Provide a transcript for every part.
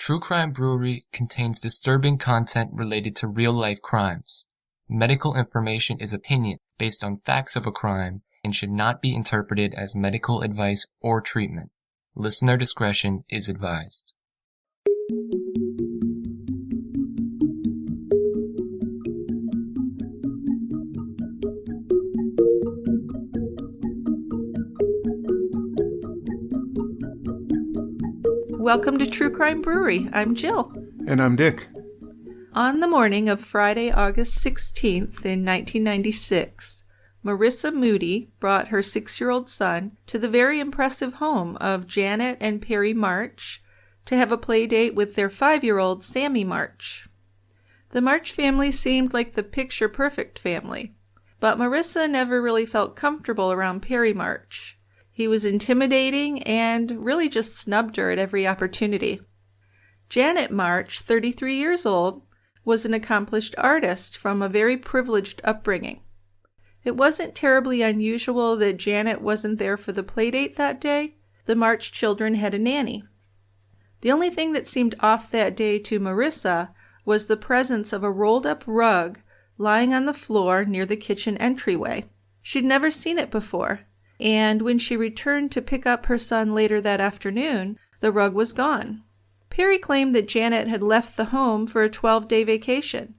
True Crime Brewery contains disturbing content related to real-life crimes. Medical information is opinion based on facts of a crime and should not be interpreted as medical advice or treatment. Listener discretion is advised. Welcome to True Crime Brewery. I'm Jill. And I'm Dick. On the morning of Friday, August 16th in 1996, Marissa Moody brought her 6-year-old son to the very impressive home of Janet and Perry March to have a play date with their 5-year-old Sammy March. The March family seemed like the picture-perfect family, but Marissa never really felt comfortable around Perry March. He was intimidating and really just snubbed her at every opportunity. Janet March, 33 years old, was an accomplished artist from a very privileged upbringing. It wasn't terribly unusual that Janet wasn't there for the playdate that day. The March children had a nanny. The only thing that seemed off that day to Marissa was the presence of a rolled-up rug lying on the floor near the kitchen entryway. She'd never seen it before, and when she returned to pick up her son later that afternoon, the rug was gone. Perry claimed that Janet had left the home for a 12-day vacation,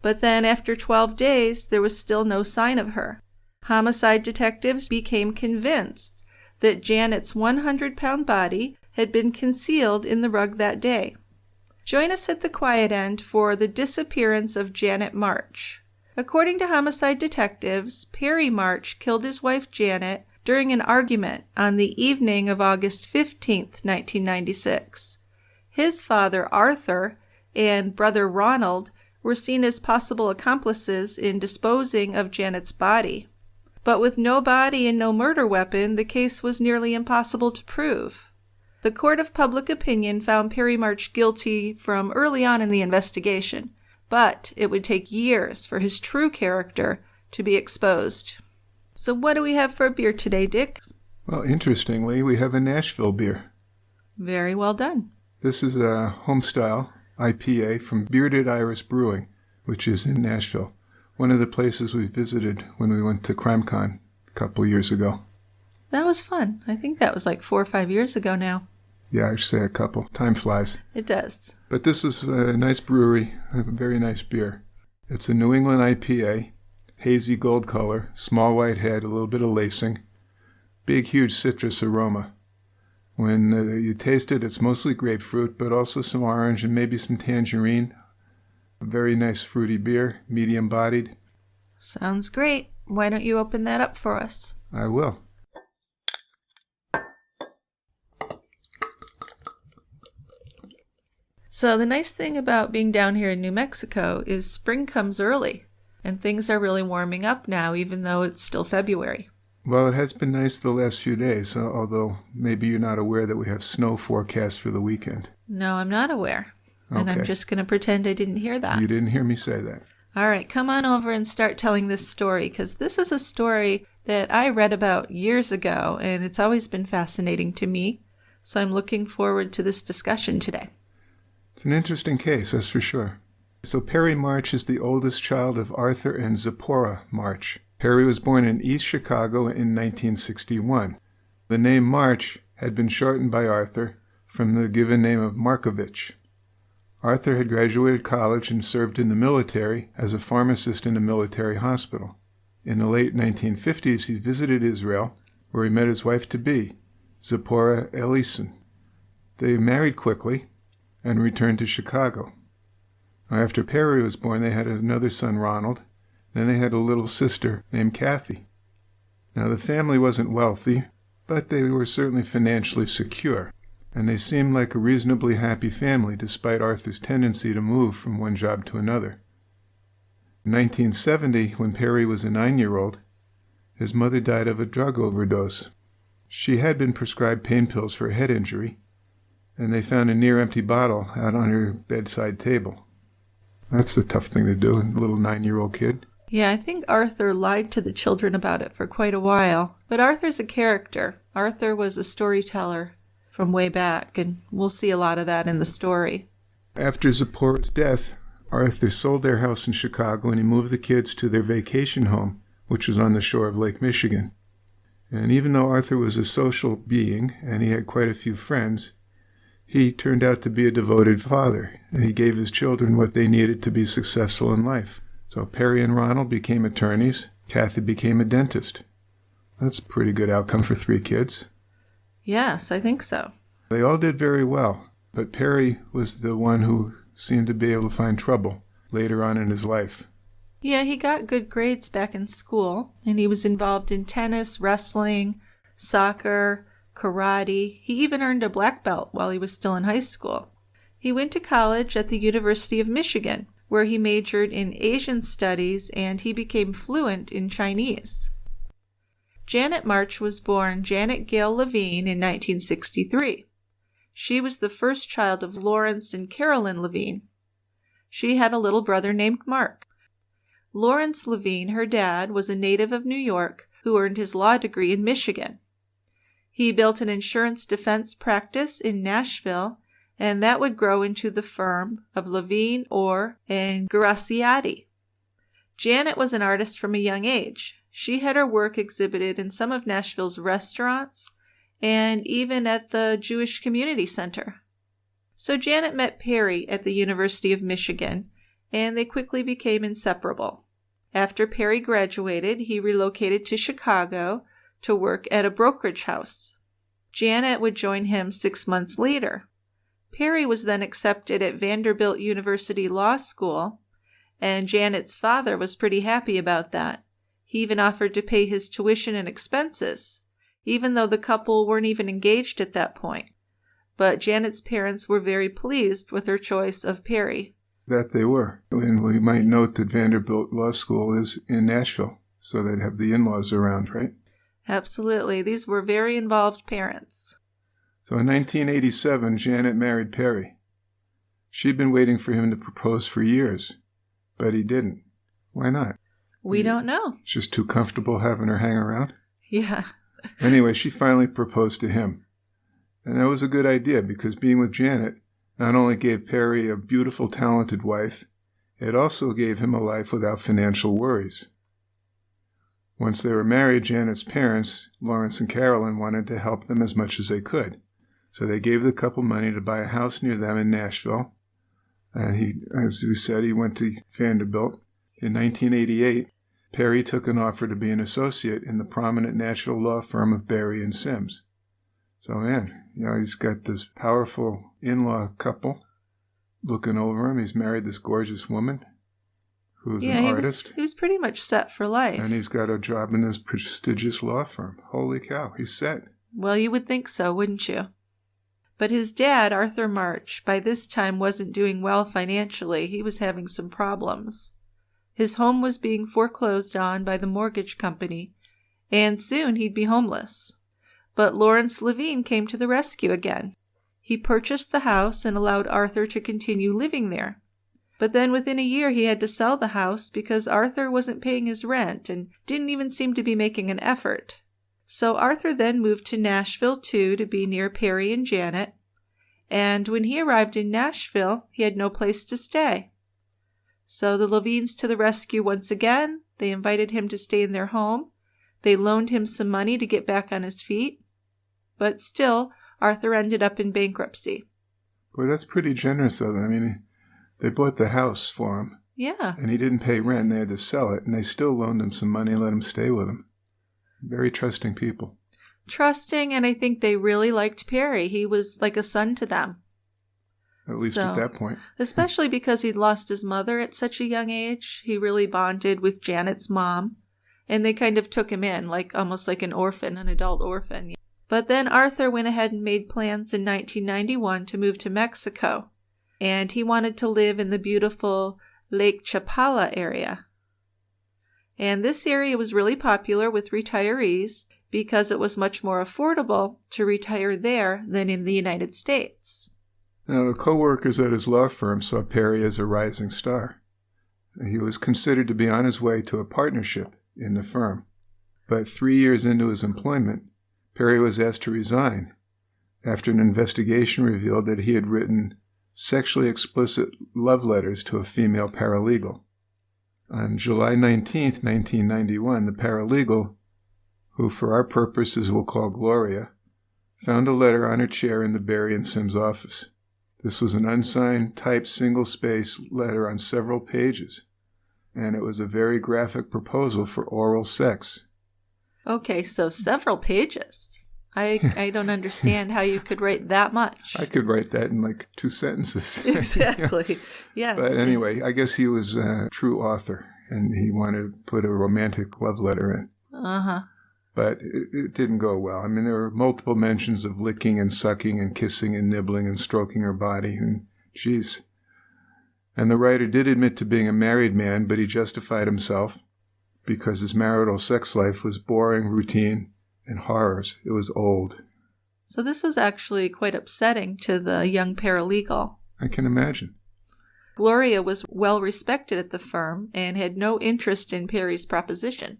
but then after 12 days, there was still no sign of her. Homicide detectives became convinced that Janet's 100-pound body had been concealed in the rug that day. Join us at the quiet end for the disappearance of Janet March. According to homicide detectives, Perry March killed his wife Janet during an argument on the evening of August 15, 1996. His father, Arthur, and brother Ronald were seen as possible accomplices in disposing of Janet's body. But with no body and no murder weapon, the case was nearly impossible to prove. The court of public opinion found Perry March guilty from early on in the investigation, but it would take years for his true character to be exposed. So what do we have for a beer today, Dick? Well, interestingly, we have a Nashville beer. Very well done. This is a homestyle IPA from Bearded Iris Brewing, which is in Nashville, one of the places we visited when we went to CrimeCon a couple years ago. That was fun. I think that was like 4 or 5 years ago now. Yeah, I should say a couple. Time flies. It does. But this is a nice brewery, a very nice beer. It's a New England IPA. Hazy gold color, small white head, a little bit of lacing, big, huge citrus aroma. When you taste it, it's mostly grapefruit, but also some orange and maybe some tangerine. A very nice fruity beer, medium-bodied. Sounds great. Why don't you open that up for us? I will. So the nice thing about being down here in New Mexico is spring comes early. And things are really warming up now, even though it's still February. Well, it has been nice the last few days, although maybe you're not aware that we have snow forecast for the weekend. No, I'm not aware. Okay. And I'm just going to pretend I didn't hear that. You didn't hear me say that. All right, come on over and start telling this story, because this is a story that I read about years ago, and it's always been fascinating to me. So I'm looking forward to this discussion today. It's an interesting case, that's for sure. So Perry March is the oldest child of Arthur and Zipporah March. Perry was born in East Chicago in 1961. The name March had been shortened by Arthur from the given name of Markovich. Arthur had graduated college and served in the military as a pharmacist in a military hospital. In the late 1950s, he visited Israel, where he met his wife-to-be, Zipporah Elison. They married quickly and returned to Chicago. After Perry was born, they had another son, Ronald. Then they had a little sister named Kathy. Now, the family wasn't wealthy, but they were certainly financially secure, and they seemed like a reasonably happy family despite Arthur's tendency to move from one job to another. In 1970, when Perry was a 9-year-old, his mother died of a drug overdose. She had been prescribed pain pills for a head injury, and they found a near-empty bottle out on her bedside table. That's a tough thing to do, a little 9-year-old kid. Yeah, I think Arthur lied to the children about it for quite a while. But Arthur's a character. Arthur was a storyteller from way back, and we'll see a lot of that in the story. After Zipporah's death, Arthur sold their house in Chicago and he moved the kids to their vacation home, which was on the shore of Lake Michigan. And even though Arthur was a social being and he had quite a few friends, he turned out to be a devoted father, and he gave his children what they needed to be successful in life. So Perry and Ronald became attorneys. Kathy became a dentist. That's a pretty good outcome for 3 kids. Yes, I think so. They all did very well, but Perry was the one who seemed to be able to find trouble later on in his life. Yeah, he got good grades back in school, and he was involved in tennis, wrestling, soccer, karate. He even earned a black belt while he was still in high school. He went to college at the University of Michigan, where he majored in Asian studies, and he became fluent in Chinese. Janet March was born Janet Gail Levine in 1963. She was the first child of Lawrence and Carolyn Levine. She had a little brother named Mark. Lawrence Levine, her dad, was a native of New York who earned his law degree in Michigan. He built an insurance defense practice in Nashville, and that would grow into the firm of Levine, Orr, and Graziati. Janet was an artist from a young age. She had her work exhibited in some of Nashville's restaurants and even at the Jewish Community Center. So Janet met Perry at the University of Michigan, and they quickly became inseparable. After Perry graduated, he relocated to Chicago to work at a brokerage house. Janet would join him 6 months later. Perry was then accepted at Vanderbilt University Law School, and Janet's father was pretty happy about that. He even offered to pay his tuition and expenses, even though the couple weren't even engaged at that point. But Janet's parents were very pleased with her choice of Perry. That they were. And we might note that Vanderbilt Law School is in Nashville, so they'd have the in-laws around, right? Absolutely. These were very involved parents. So in 1987, Janet married Perry. She'd been waiting for him to propose for years, but he didn't. Why not? We don't know. It's just too comfortable having her hang around? Yeah. Anyway, she finally proposed to him. And that was a good idea, because being with Janet not only gave Perry a beautiful, talented wife, it also gave him a life without financial worries. Once they were married, Janet's parents, Lawrence and Carolyn, wanted to help them as much as they could. So they gave the couple money to buy a house near them in Nashville. And he, as we said, he went to Vanderbilt. In 1988, Perry took an offer to be an associate in the prominent Nashville law firm of Berry and Sims. So, man, he's got this powerful in-law couple looking over him. He's married this gorgeous woman who's an artist. He was pretty much set for life. And he's got a job in this prestigious law firm. Holy cow, he's set. Well, you would think so, wouldn't you? But his dad, Arthur March, by this time wasn't doing well financially. He was having some problems. His home was being foreclosed on by the mortgage company, and soon he'd be homeless. But Lawrence Levine came to the rescue again. He purchased the house and allowed Arthur to continue living there. But then within a year he had to sell the house because Arthur wasn't paying his rent and didn't even seem to be making an effort. So Arthur then moved to Nashville too, to be near Perry and Janet. And when he arrived in Nashville, he had no place to stay. So the Levines to the rescue once again. They invited him to stay in their home. They loaned him some money to get back on his feet. But still, Arthur ended up in bankruptcy. Boy, that's pretty generous of them. I mean, they bought the house for him. Yeah. And he didn't pay rent, and they had to sell it, and they still loaned him some money and let him stay with them. Very trusting people. Trusting, and I think they really liked Perry. He was like a son to them. At least at that point. Especially because he'd lost his mother at such a young age. He really bonded with Janet's mom. And they kind of took him in, almost like an orphan, an adult orphan. But then Arthur went ahead and made plans in 1991 to move to Mexico. And he wanted to live in the beautiful Lake Chapala area. And this area was really popular with retirees because it was much more affordable to retire there than in the United States. Now, the co-workers at his law firm saw Perry as a rising star. He was considered to be on his way to a partnership in the firm. But 3 years into his employment, Perry was asked to resign after an investigation revealed that he had written sexually explicit love letters to a female paralegal. On July 19, 1991, the paralegal, who for our purposes we'll call Gloria, found a letter on her chair in the Berry and Sims office. This was an unsigned, typed, single-space letter on several pages, and it was a very graphic proposal for oral sex. Okay, so several pages. I don't understand how you could write that much. I could write that in like 2 sentences. Exactly, yes. But anyway, I guess he was a true author, and he wanted to put a romantic love letter in. Uh-huh. But it didn't go well. I mean, there were multiple mentions of licking and sucking and kissing and nibbling and stroking her body, and geez. And the writer did admit to being a married man, but he justified himself because his marital sex life was boring, routine, and horrors. It was old. So this was actually quite upsetting to the young paralegal. I can imagine. Gloria was well respected at the firm and had no interest in Perry's proposition.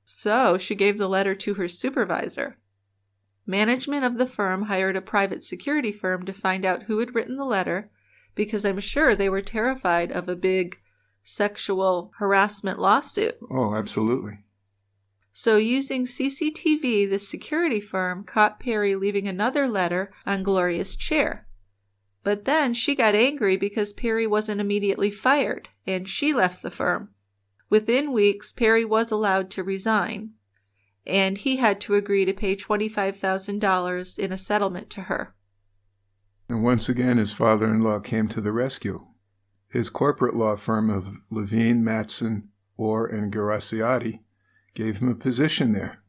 So she gave the letter to her supervisor. Management of the firm hired a private security firm to find out who had written the letter, because I'm sure they were terrified of a big sexual harassment lawsuit. Oh, absolutely. So using CCTV, the security firm caught Perry leaving another letter on Gloria's chair. But then she got angry because Perry wasn't immediately fired, and she left the firm. Within weeks, Perry was allowed to resign, and he had to agree to pay $25,000 in a settlement to her. And once again, his father-in-law came to the rescue. His corporate law firm of Levine, Matson, Orr, and Geraciati gave him a position there.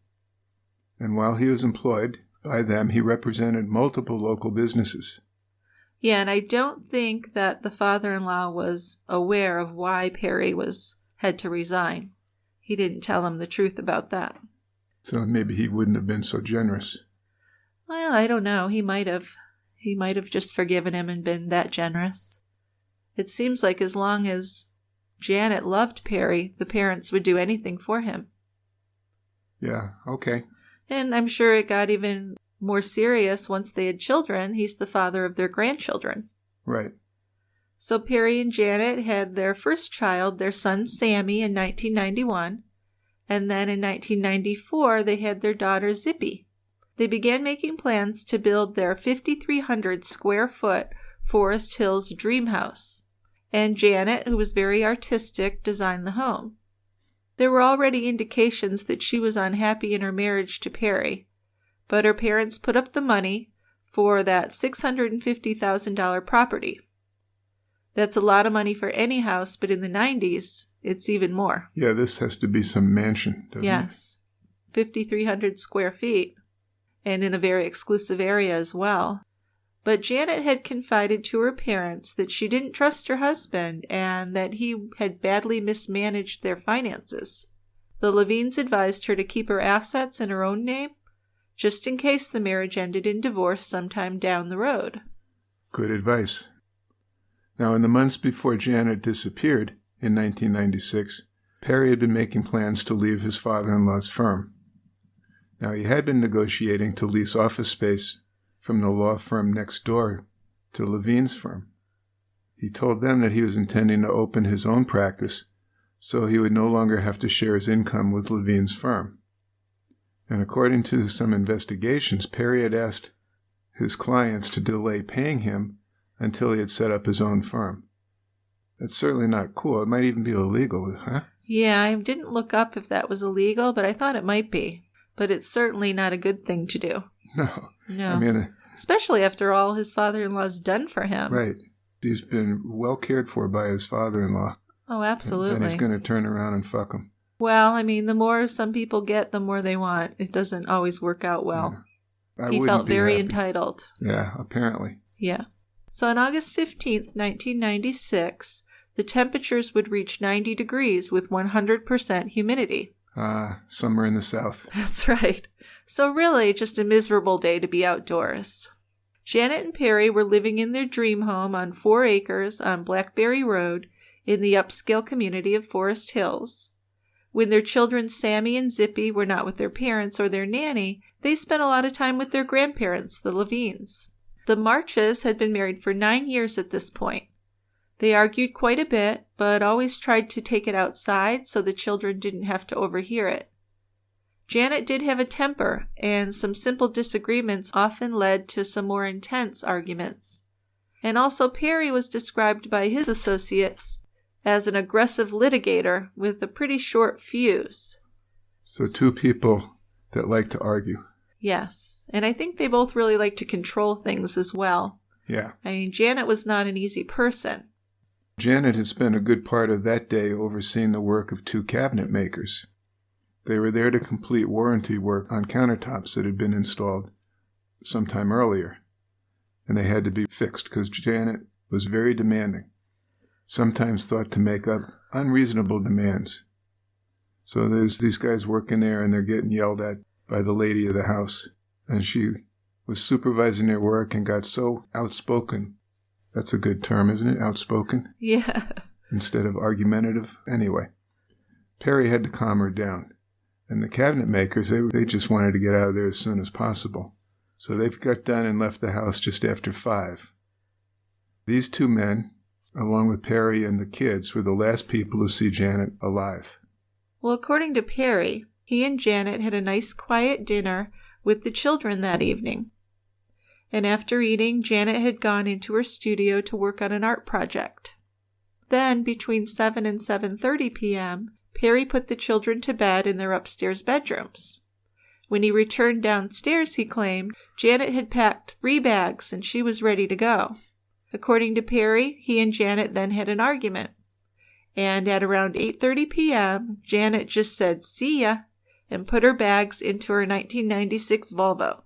And while he was employed by them, he represented multiple local businesses. Yeah, and I don't think that the father-in-law was aware of why Perry had to resign. He didn't tell him the truth about that. So maybe he wouldn't have been so generous. Well, I don't know. He might have just forgiven him and been that generous. It seems like as long as Janet loved Perry, the parents would do anything for him. Yeah, okay. And I'm sure it got even more serious once they had children. He's the father of their grandchildren. Right. So Perry and Janet had their first child, their son Sammy, in 1991. And then in 1994, they had their daughter Zippy. They began making plans to build their 5,300 square foot Forest Hills dream house. And Janet, who was very artistic, designed the home. There were already indications that she was unhappy in her marriage to Perry, but her parents put up the money for that $650,000 property. That's a lot of money for any house, but in the 90s, it's even more. Yeah, this has to be some mansion, doesn't it? Yes, 5,300 square feet, and in a very exclusive area as well. But Janet had confided to her parents that she didn't trust her husband and that he had badly mismanaged their finances. The Levines advised her to keep her assets in her own name, just in case the marriage ended in divorce sometime down the road. Good advice. Now, in the months before Janet disappeared in 1996, Perry had been making plans to leave his father-in-law's firm. Now, he had been negotiating to lease office space from the law firm next door to Levine's firm. He told them that he was intending to open his own practice so he would no longer have to share his income with Levine's firm. And according to some investigations, Perry had asked his clients to delay paying him until he had set up his own firm. That's certainly not cool. It might even be illegal, huh? Yeah, I didn't look up if that was illegal, but I thought it might be. But it's certainly not a good thing to do. No. No. I mean, especially after all his father-in-law's done for him. Right. He's been well cared for by his father-in-law. Oh, absolutely. And he's going to turn around and fuck him. Well, I mean, the more some people get, the more they want. It doesn't always work out well. Yeah. He felt very entitled. Yeah, apparently. Yeah. So on August 15th, 1996, the temperatures would reach 90 degrees with 100% humidity. Summer in the South. That's right. So really, just a miserable day to be outdoors. Janet and Perry were living in their dream home on 4 acres on Blackberry Road in the upscale community of Forest Hills. When their children Sammy and Zippy were not with their parents or their nanny, They spent a lot of time with their grandparents, the Levines. The Marches had been married for 9 years at this point. They argued quite a bit, but always tried to take it outside so the children didn't have to overhear it. Janet did have a temper, and some simple disagreements often led to some more intense arguments. And also Perry was described by his associates as an aggressive litigator with a pretty short fuse. So 2 people that like to argue. Yes, and I think they both really like to control things as well. Yeah. I mean, Janet was not an easy person. Janet had spent a good part of that day overseeing the work of 2 cabinet makers. They were there to complete warranty work on countertops that had been installed sometime earlier, and they had to be fixed because Janet was very demanding, sometimes thought to make up unreasonable demands. So there's these guys working there, and they're getting yelled at by the lady of the house, and she was supervising their work and got so outspoken. That's a good term, isn't it? Outspoken? Yeah. Instead of argumentative. Anyway, Perry had to calm her down. And the cabinet makers, they just wanted to get out of there as soon as possible. So they've got done and left the house just after 5. These 2 men, along with Perry and the kids, were the last people to see Janet alive. Well, according to Perry, he and Janet had a nice quiet dinner with the children that evening. And after eating, Janet had gone into her studio to work on an art project. Then, between 7 and 7:30 p.m., Perry put the children to bed in their upstairs bedrooms. When he returned downstairs, he claimed, Janet had packed 3 bags and she was ready to go. According to Perry, he and Janet then had an argument. And at around 8:30 p.m., Janet just said, "See ya," and put her bags into her 1996 Volvo.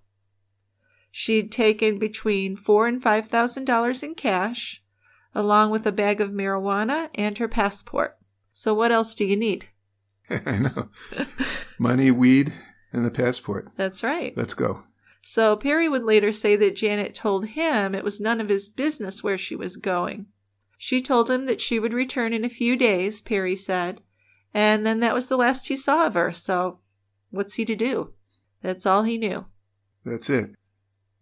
She'd taken between $4,000 and $5,000 in cash, along with a bag of marijuana and her passport. So what else do you need? I know. Money, weed, and the passport. That's right. Let's go. So Perry would later say that Janet told him it was none of his business where she was going. She told him that she would return in a few days, Perry said, and then that was the last he saw of her, so what's he to do? That's all he knew. That's it.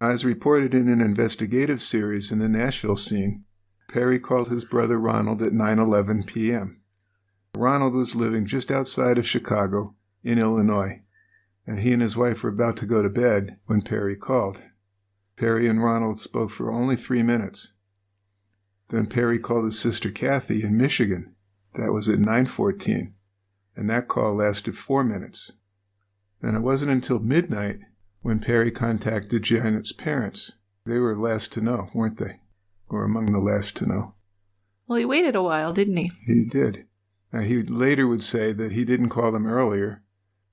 As reported in an investigative series in the Nashville scene, Perry called his brother Ronald at 9:11 p.m. Ronald was living just outside of Chicago, in Illinois, and he and his wife were about to go to bed when Perry called. Perry and Ronald spoke for only 3 minutes. Then Perry called his sister Kathy in Michigan. That was at 9:14, and that call lasted 4 minutes. Then it wasn't until midnight when Perry contacted Janet's parents. They were last to know, weren't they? Or among the last to know. Well, he waited a while, didn't he? He did. Now, he later would say that he didn't call them earlier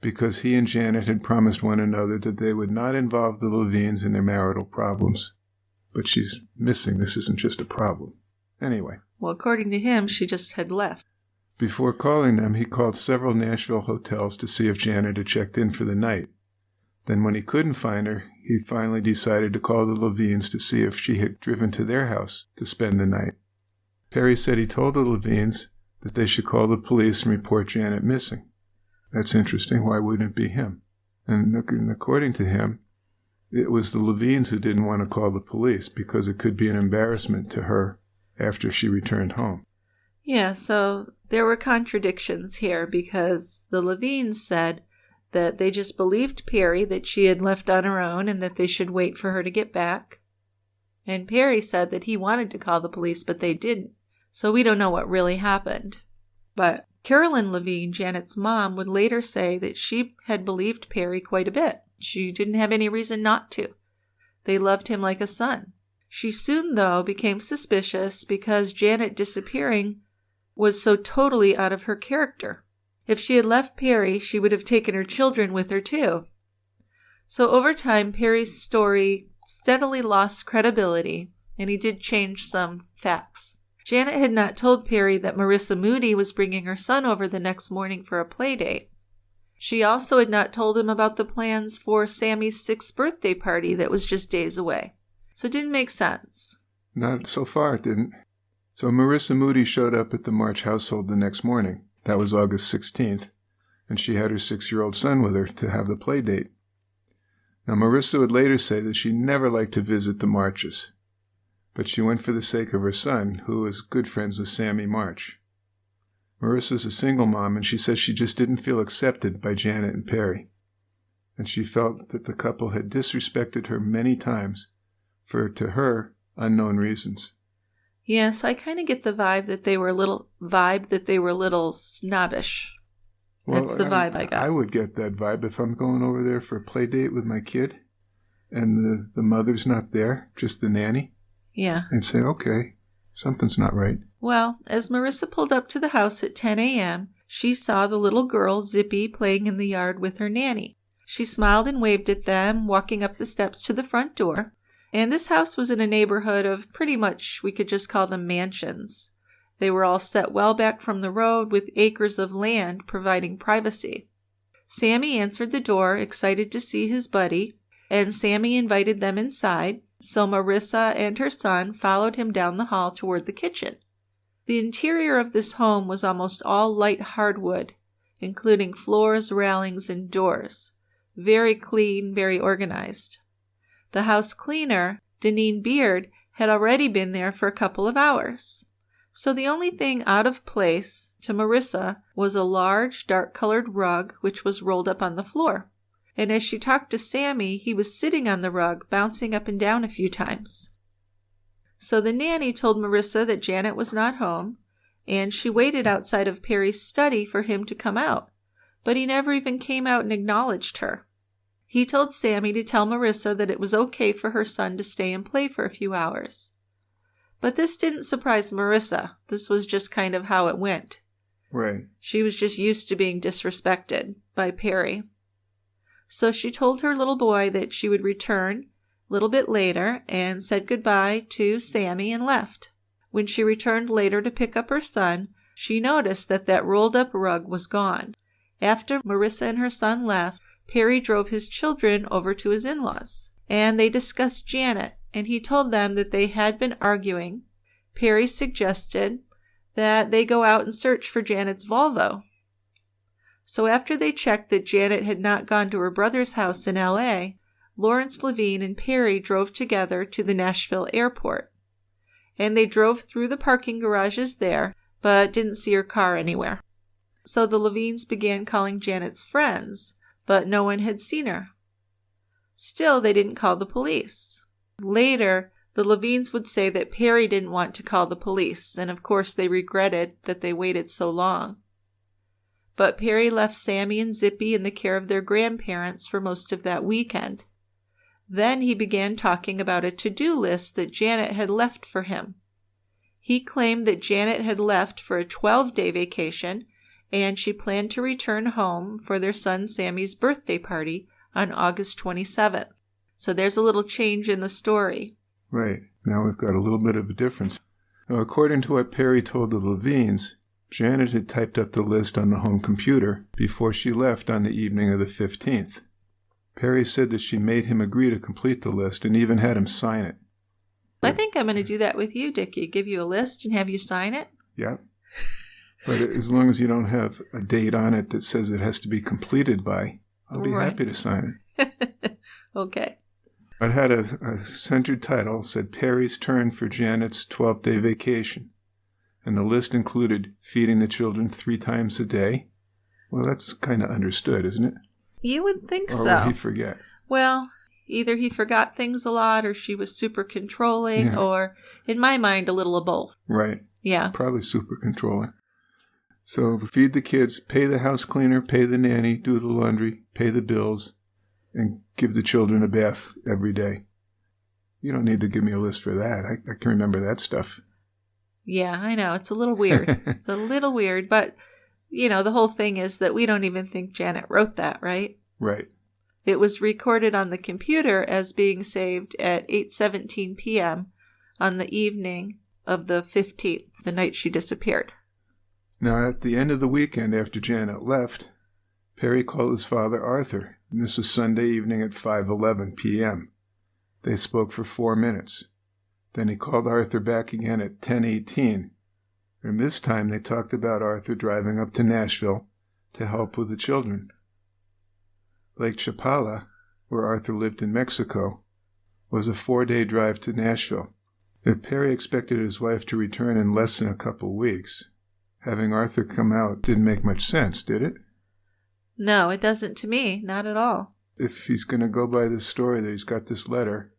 because he and Janet had promised one another that they would not involve the Levines in their marital problems. But she's missing. This isn't just a problem. Anyway. Well, according to him, she just had left. Before calling them, he called several Nashville hotels to see if Janet had checked in for the night. Then when he couldn't find her, he finally decided to call the Levines to see if she had driven to their house to spend the night. Perry said he told the Levines that they should call the police and report Janet missing. That's interesting. Why wouldn't it be him? And according to him, it was the Levines who didn't want to call the police because it could be an embarrassment to her after she returned home. Yeah, so there were contradictions here because the Levines said that they just believed Perry that she had left on her own and that they should wait for her to get back. And Perry said that he wanted to call the police, but they didn't. So we don't know what really happened. But Carolyn Levine, Janet's mom, would later say that she had believed Perry quite a bit. She didn't have any reason not to. They loved him like a son. She soon, though, became suspicious because Janet disappearing was so totally out of her character. If she had left Perry, she would have taken her children with her, too. So over time, Perry's story steadily lost credibility, and he did change some facts. Janet had not told Perry that Marissa Moody was bringing her son over the next morning for a play date. She also had not told him about the plans for Sammy's 6th birthday party that was just days away. So it didn't make sense. Not so far, it didn't. So Marissa Moody showed up at the March household the next morning. That was August 16th, and she had her 6-year-old son with her to have the play date. Now, Marissa would later say that she never liked to visit the Marches, but she went for the sake of her son, who was good friends with Sammy March. Marissa's a single mom, and she says she just didn't feel accepted by Janet and Perry, and she felt that the couple had disrespected her many times for, to her, unknown reasons. Yes, I kind of get the vibe that they were a little snobbish. Well, That's the vibe I got. I would get that vibe if I'm going over there for a play date with my kid and the mother's not there, just the nanny. Yeah. And say, okay, something's not right. Well, as Marissa pulled up to the house at 10 a.m., she saw the little girl, Zippy, playing in the yard with her nanny. She smiled and waved at them, walking up the steps to the front door. And this house was in a neighborhood of pretty much, we could just call them mansions. They were all set well back from the road with acres of land providing privacy. Sammy answered the door, excited to see his buddy, and Sammy invited them inside, so Marissa and her son followed him down the hall toward the kitchen. The interior of this home was almost all light hardwood, including floors, railings, and doors. Very clean, very organized. The house cleaner, Deneen Beard, had already been there for a couple of hours. So the only thing out of place to Marissa was a large, dark-colored rug which was rolled up on the floor. And as she talked to Sammy, he was sitting on the rug, bouncing up and down a few times. So the nanny told Marissa that Janet was not home, and she waited outside of Perry's study for him to come out, but he never even came out and acknowledged her. He told Sammy to tell Marissa that it was okay for her son to stay and play for a few hours. But this didn't surprise Marissa. This was just kind of how it went. Right. She was just used to being disrespected by Perry. So she told her little boy that she would return a little bit later and said goodbye to Sammy and left. When she returned later to pick up her son, she noticed that rolled-up rug was gone. After Marissa and her son left, Perry drove his children over to his in-laws, and they discussed Janet, and he told them that they had been arguing. Perry suggested that they go out and search for Janet's Volvo. So after they checked that Janet had not gone to her brother's house in L.A., Lawrence Levine and Perry drove together to the Nashville airport. And they drove through the parking garages there, but didn't see her car anywhere. So the Levines began calling Janet's friends, but no one had seen her. Still, they didn't call the police. Later, the Levines would say that Perry didn't want to call the police, and of course they regretted that they waited so long. But Perry left Sammy and Zippy in the care of their grandparents for most of that weekend. Then he began talking about a to-do list that Janet had left for him. He claimed that Janet had left for a 12-day vacation, and she planned to return home for their son Sammy's birthday party on August 27th. So there's a little change in the story. Right. Now we've got a little bit of a difference. Now, according to what Perry told the Levines, Janet had typed up the list on the home computer before she left on the evening of the 15th. Perry said that she made him agree to complete the list and even had him sign it. I think I'm going to do that with you, Dickie. Give you a list and have you sign it. Yeah. But as long as you don't have a date on it that says it has to be completed by, I'll be happy to sign it. Okay. It had a centered title, said Perry's Turn for Janet's 12-day vacation. And the list included feeding the children 3 times a day. Well, that's kind of understood, isn't it? You would think so. Or would he forget? Well, either he forgot things a lot or she was super controlling or, in my mind, a little of both. Right. Yeah. Probably super controlling. So feed the kids, pay the house cleaner, pay the nanny, do the laundry, pay the bills, and give the children a bath every day. You don't need to give me a list for that. I can remember that stuff. Yeah, I know. It's a little weird. It's a little weird, but, the whole thing is that we don't even think Janet wrote that, right? Right. It was recorded on the computer as being saved at 8:17 p.m. on the evening of the 15th, the night she disappeared. Now, at the end of the weekend after Janet left, Perry called his father Arthur, and this was Sunday evening at 5:11 p.m. They spoke for 4 minutes. Then he called Arthur back again at 10:18, and this time they talked about Arthur driving up to Nashville to help with the children. Lake Chapala, where Arthur lived in Mexico, was a 4-day drive to Nashville. If Perry expected his wife to return in less than a couple weeks, having Arthur come out didn't make much sense, did it? No, it doesn't to me. Not at all. If he's going to go by this story that he's got this letter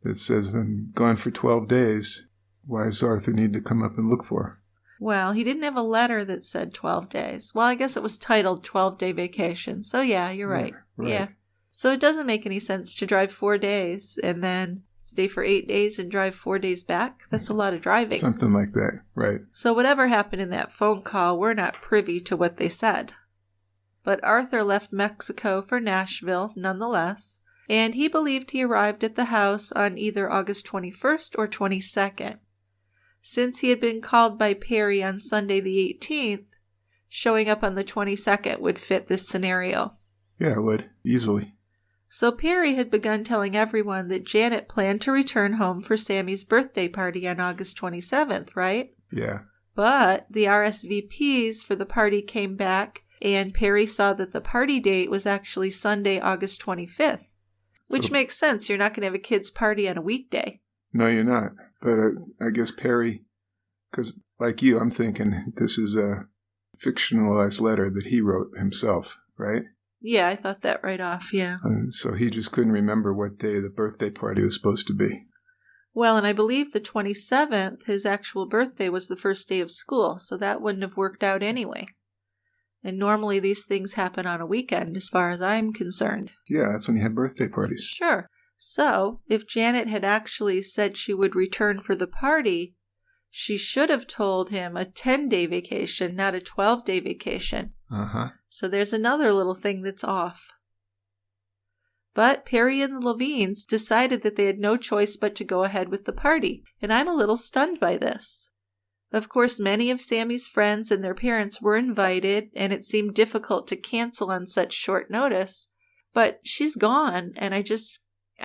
that says I'm gone for 12 days, why does Arthur need to come up and look for her? Well, he didn't have a letter that said 12 days. Well, I guess it was titled 12-Day Vacation. So yeah, you're right. Yeah. So it doesn't make any sense to drive 4 days and then stay for 8 days and drive 4 days back. That's a lot of driving. Something like that, right. So whatever happened in that phone call, we're not privy to what they said. But Arthur left Mexico for Nashville nonetheless, and he believed he arrived at the house on either August 21st or 22nd. Since he had been called by Perry on Sunday the 18th, showing up on the 22nd would fit this scenario. Yeah, it would, easily. So Perry had begun telling everyone that Janet planned to return home for Sammy's birthday party on August 27th, right? Yeah. But the RSVPs for the party came back, and Perry saw that the party date was actually Sunday, August 25th, which makes sense. You're not going to have a kid's party on a weekday. No, you're not. But I guess Perry, because like you, I'm thinking this is a fictionalized letter that he wrote himself, right? Yeah, I thought that right off, yeah. So he just couldn't remember what day the birthday party was supposed to be. Well, and I believe the 27th, his actual birthday, was the first day of school, so that wouldn't have worked out anyway. And normally these things happen on a weekend, as far as I'm concerned. Yeah, that's when you have birthday parties. Sure. So, if Janet had actually said she would return for the party, she should have told him a 10-day vacation, not a 12-day vacation. Uh-huh. So there's another little thing that's off. But Perry and the Levines decided that they had no choice but to go ahead with the party, and I'm a little stunned by this. Of course, many of Sammy's friends and their parents were invited, and it seemed difficult to cancel on such short notice. But she's gone, and I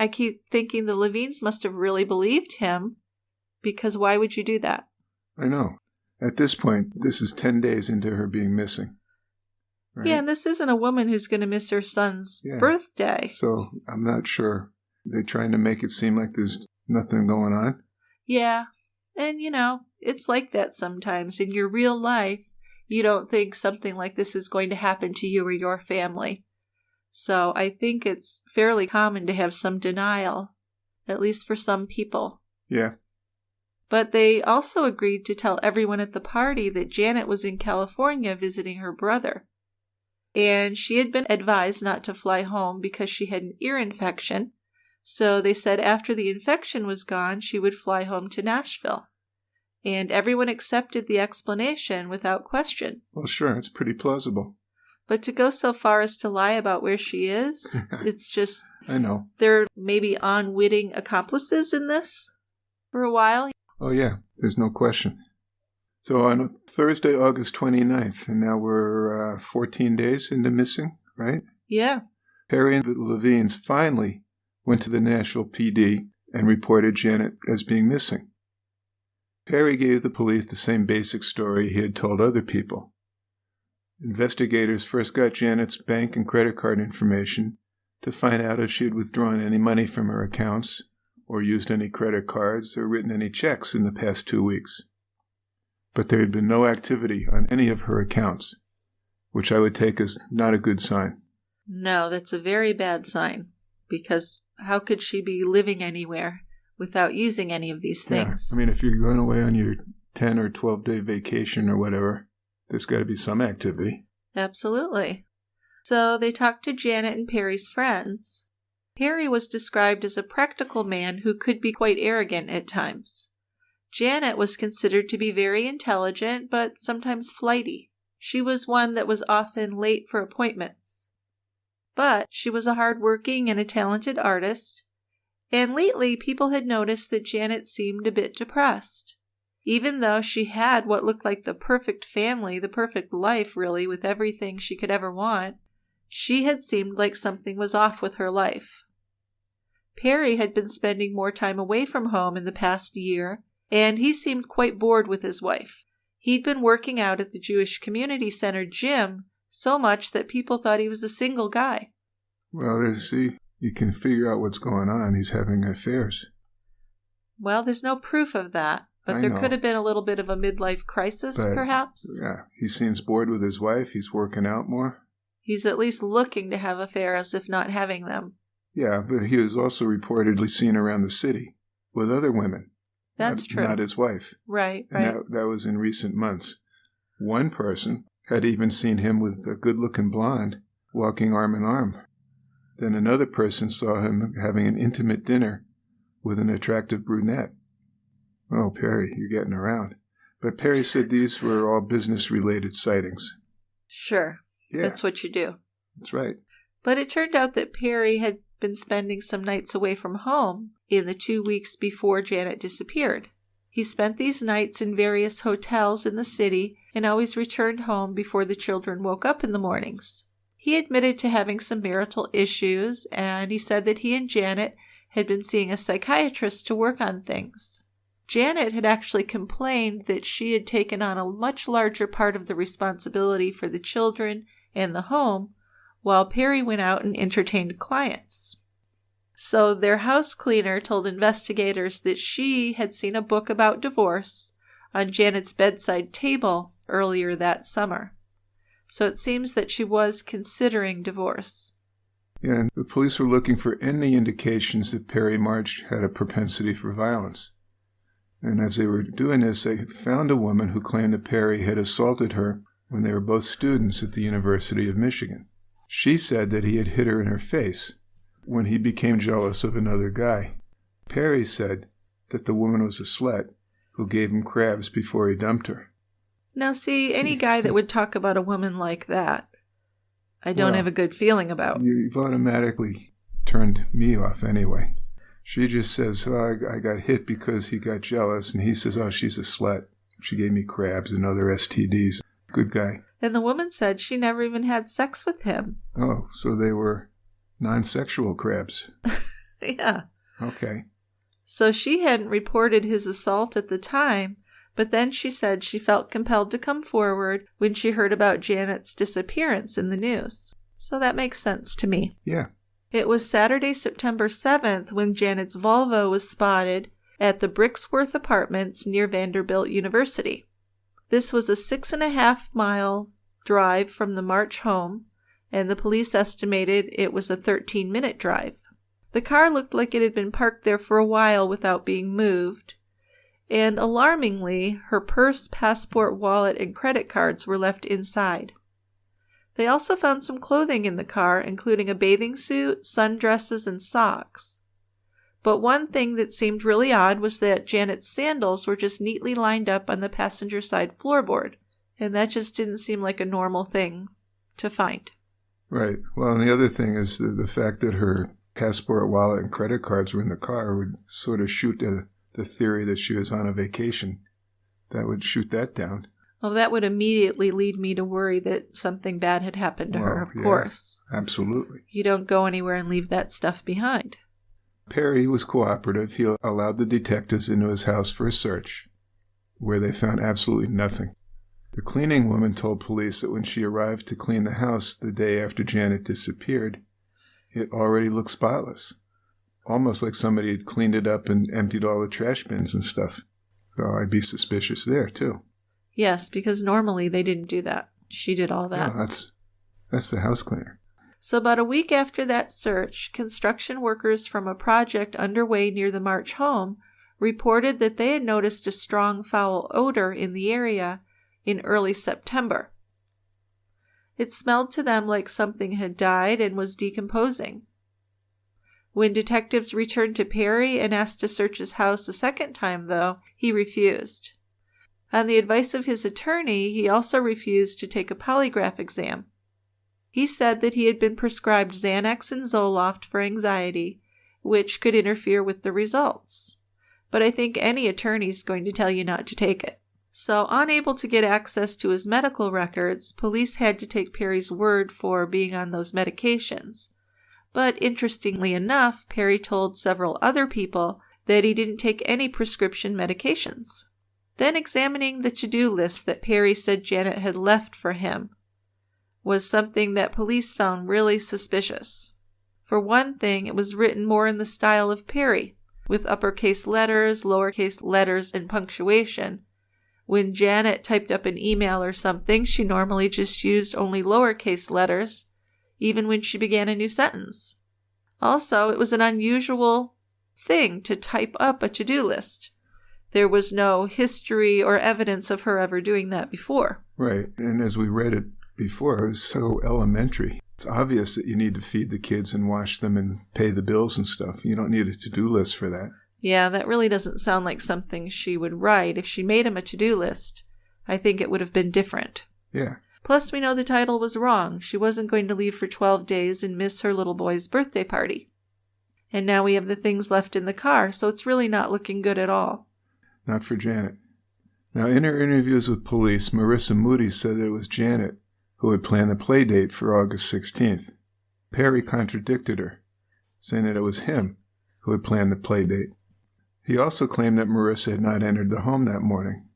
keep thinking the Levines must have really believed him, because why would you do that? I know. At this point, this is 10 days into her being missing. Right? Yeah, and this isn't a woman who's going to miss her son's birthday. So I'm not sure. They're trying to make it seem like there's nothing going on. Yeah, and it's like that sometimes. In your real life, you don't think something like this is going to happen to you or your family. So I think it's fairly common to have some denial, at least for some people. Yeah. But they also agreed to tell everyone at the party that Janet was in California visiting her brother. And she had been advised not to fly home because she had an ear infection. So they said after the infection was gone, she would fly home to Nashville. And everyone accepted the explanation without question. Well, sure, it's pretty plausible. But to go so far as to lie about where she is, it's just... I know. They're maybe unwitting accomplices in this for a while. Oh, yeah, there's no question. So on Thursday, August 29th, and now we're 14 days into missing, right? Yeah. Perry and the Levines finally went to the Nashville PD and reported Janet as being missing. Perry gave the police the same basic story he had told other people. Investigators first got Janet's bank and credit card information to find out if she had withdrawn any money from her accounts or used any credit cards or written any checks in the past 2 weeks. But there had been no activity on any of her accounts, which I would take as not a good sign. No, that's a very bad sign, because how could she be living anywhere without using any of these things? Yeah. I mean, if you're going away on your 10 or 12-day vacation or whatever, there's got to be some activity. Absolutely. So they talked to Janet and Perry's friends. Perry was described as a practical man who could be quite arrogant at times. Janet was considered to be very intelligent, but sometimes flighty. She was one that was often late for appointments. But she was a hard-working and a talented artist, and lately people had noticed that Janet seemed a bit depressed. Even though she had what looked like the perfect family, the perfect life, really, with everything she could ever want, she had seemed like something was off with her life. Perry had been spending more time away from home in the past year, and he seemed quite bored with his wife. He'd been working out at the Jewish Community Center gym so much that people thought he was a single guy. Well, see, you can figure out what's going on. He's having affairs. Well, there's no proof of that, but there could have been a little bit of a midlife crisis, perhaps. Yeah, he seems bored with his wife. He's working out more. He's at least looking to have affairs, if not having them. Yeah, but he was also reportedly seen around the city with other women. That's true. Not his wife. Right. That was in recent months. One person had even seen him with a good-looking blonde walking arm in arm. Then another person saw him having an intimate dinner with an attractive brunette. Oh, Perry, you're getting around. But Perry said these were all business-related sightings. Sure. Yeah. That's what you do. That's right. But it turned out that Perry had been spending some nights away from home in the 2 weeks before Janet disappeared. He spent these nights in various hotels in the city and always returned home before the children woke up in the mornings. He admitted to having some marital issues, and he said that he and Janet had been seeing a psychiatrist to work on things. Janet had actually complained that she had taken on a much larger part of the responsibility for the children and the home, while Perry went out and entertained clients. So their house cleaner told investigators that she had seen a book about divorce on Janet's bedside table earlier that summer. So it seems that she was considering divorce. Yeah, and the police were looking for any indications that Perry March had a propensity for violence. And as they were doing this, they found a woman who claimed that Perry had assaulted her when they were both students at the University of Michigan. She said that he had hit her in her face when he became jealous of another guy. Perry said that the woman was a slut who gave him crabs before he dumped her. Now see, any guy that would talk about a woman like that, I don't have a good feeling about. You've automatically turned me off anyway. She just says, I got hit because he got jealous, and he says, she's a slut. She gave me crabs and other STDs. Good guy. And the woman said she never even had sex with him. Oh, so they were non-sexual crabs. Yeah. Okay. So she hadn't reported his assault at the time, but then she said she felt compelled to come forward when she heard about Janet's disappearance in the news. So that makes sense to me. Yeah. It was Saturday, September 7th when Janet's Volvo was spotted at the Brixworth Apartments near Vanderbilt University. This was a 6.5-mile drive from the March home, and the police estimated it was a 13-minute drive. The car looked like it had been parked there for a while without being moved, and alarmingly, her purse, passport, wallet, and credit cards were left inside. They also found some clothing in the car, including a bathing suit, sundresses, and socks. But one thing that seemed really odd was that Janet's sandals were just neatly lined up on the passenger side floorboard, and that just didn't seem like a normal thing to find. Right. Well, and the other thing is the fact that her passport, wallet, and credit cards were in the car would sort of shoot the theory that she was on a vacation. That would shoot that down. Well, that would immediately lead me to worry that something bad had happened to her, of course. Absolutely. You don't go anywhere and leave that stuff behind. Perry was cooperative. He allowed the detectives into his house for a search, where they found absolutely nothing. The cleaning woman told police that when she arrived to clean the house the day after Janet disappeared, it already looked spotless. Almost like somebody had cleaned it up and emptied all the trash bins and stuff. So I'd be suspicious there, too. Yes, because normally they didn't do that. She did all that. No, that's the house cleaner. So about a week after that search, construction workers from a project underway near the March home reported that they had noticed a strong foul odor in the area in early September. It smelled to them like something had died and was decomposing. When detectives returned to Perry and asked to search his house a second time, though, he refused. On the advice of his attorney, he also refused to take a polygraph exam. He said that he had been prescribed Xanax and Zoloft for anxiety, which could interfere with the results. But I think any attorney is going to tell you not to take it. So, unable to get access to his medical records, police had to take Perry's word for being on those medications. But interestingly enough, Perry told several other people that he didn't take any prescription medications. Then examining the to-do list that Perry said Janet had left for him was something that police found really suspicious. For one thing, it was written more in the style of Perry, with uppercase letters, lowercase letters, and punctuation. When Janet typed up an email or something, she normally just used only lowercase letters, even when she began a new sentence. Also, it was an unusual thing to type up a to-do list. There was no history or evidence of her ever doing that before. Right. And as we read it before, it was so elementary. It's obvious that you need to feed the kids and wash them and pay the bills and stuff. You don't need a to-do list for that. Yeah, that really doesn't sound like something she would write. If she made him a to-do list, I think it would have been different. Yeah. Plus, we know the title was wrong. She wasn't going to leave for 12 days and miss her little boy's birthday party. And now we have the things left in the car, so it's really not looking good at all. Not for Janet. Now, in her interviews with police, Marissa Moody said that it was Janet who had planned the play date for August 16th. Perry contradicted her, saying that it was him who had planned the play date. He also claimed that Marissa had not entered the home that morning.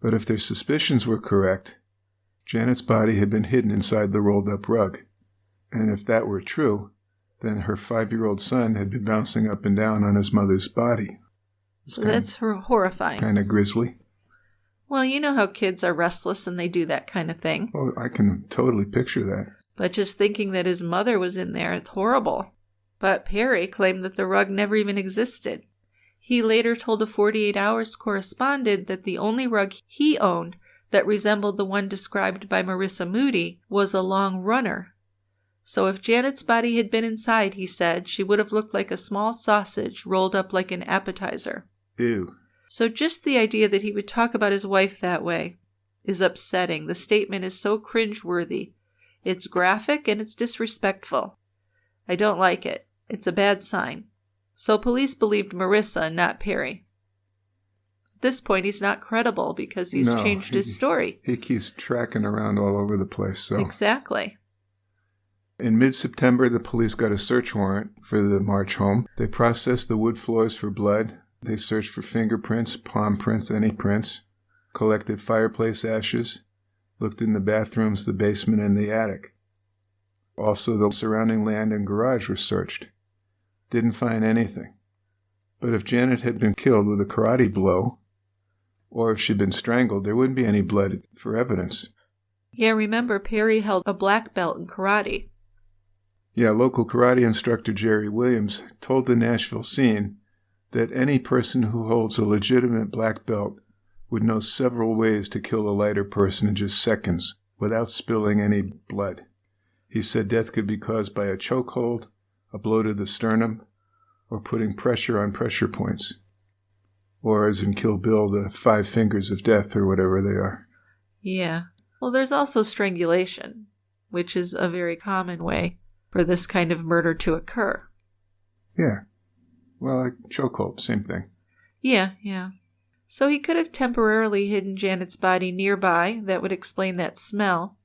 But if their suspicions were correct, Janet's body had been hidden inside the rolled-up rug. And if that were true, then her 5-year-old son had been bouncing up and down on his mother's body. So that's horrifying. Kind of grisly. Well, you know how kids are restless and they do that kind of thing. Oh, I can totally picture that. But just thinking that his mother was in there, it's horrible. But Perry claimed that the rug never even existed. He later told a 48 Hours correspondent that the only rug he owned that resembled the one described by Marissa Moody was a long runner. So if Janet's body had been inside, he said, she would have looked like a small sausage rolled up like an appetizer. Ew. So just the idea that he would talk about his wife that way is upsetting. The statement is so cringeworthy. It's graphic and it's disrespectful. I don't like it. It's a bad sign. So police believed Marissa and not Perry. At this point, he's not credible because he's changed his story. He keeps tracking around all over the place. So exactly. In mid-September, the police got a search warrant for the March home. They processed the wood floors for blood. They searched for fingerprints, palm prints, any prints, collected fireplace ashes, looked in the bathrooms, the basement, and the attic. Also, the surrounding land and garage were searched. Didn't find anything. But if Janet had been killed with a karate blow, or if she'd been strangled, there wouldn't be any blood for evidence. Yeah, remember, Perry held a black belt in karate. Yeah, local karate instructor Jerry Williams told the Nashville Scene that any person who holds a legitimate black belt would know several ways to kill a lighter person in just seconds without spilling any blood. He said death could be caused by a chokehold, a blow to the sternum, or putting pressure on pressure points. Or, as in Kill Bill, the 5 fingers of death or whatever they are. Yeah. Well, there's also strangulation, which is a very common way for this kind of murder to occur. Yeah. Well, like chokehold, same thing. Yeah. So he could have temporarily hidden Janet's body nearby. That would explain that smell.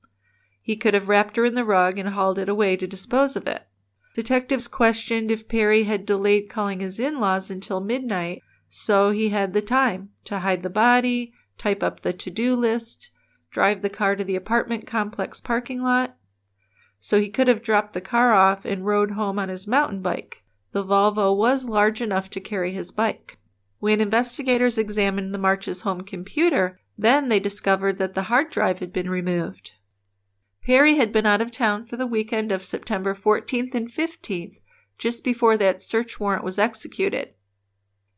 He could have wrapped her in the rug and hauled it away to dispose of it. Detectives questioned if Perry had delayed calling his in-laws until midnight, so he had the time to hide the body, type up the to-do list, drive the car to the apartment complex parking lot. So he could have dropped the car off and rode home on his mountain bike. The Volvo was large enough to carry his bike. When investigators examined the March's home computer, then they discovered that the hard drive had been removed. Perry had been out of town for the weekend of September 14th and 15th, just before that search warrant was executed.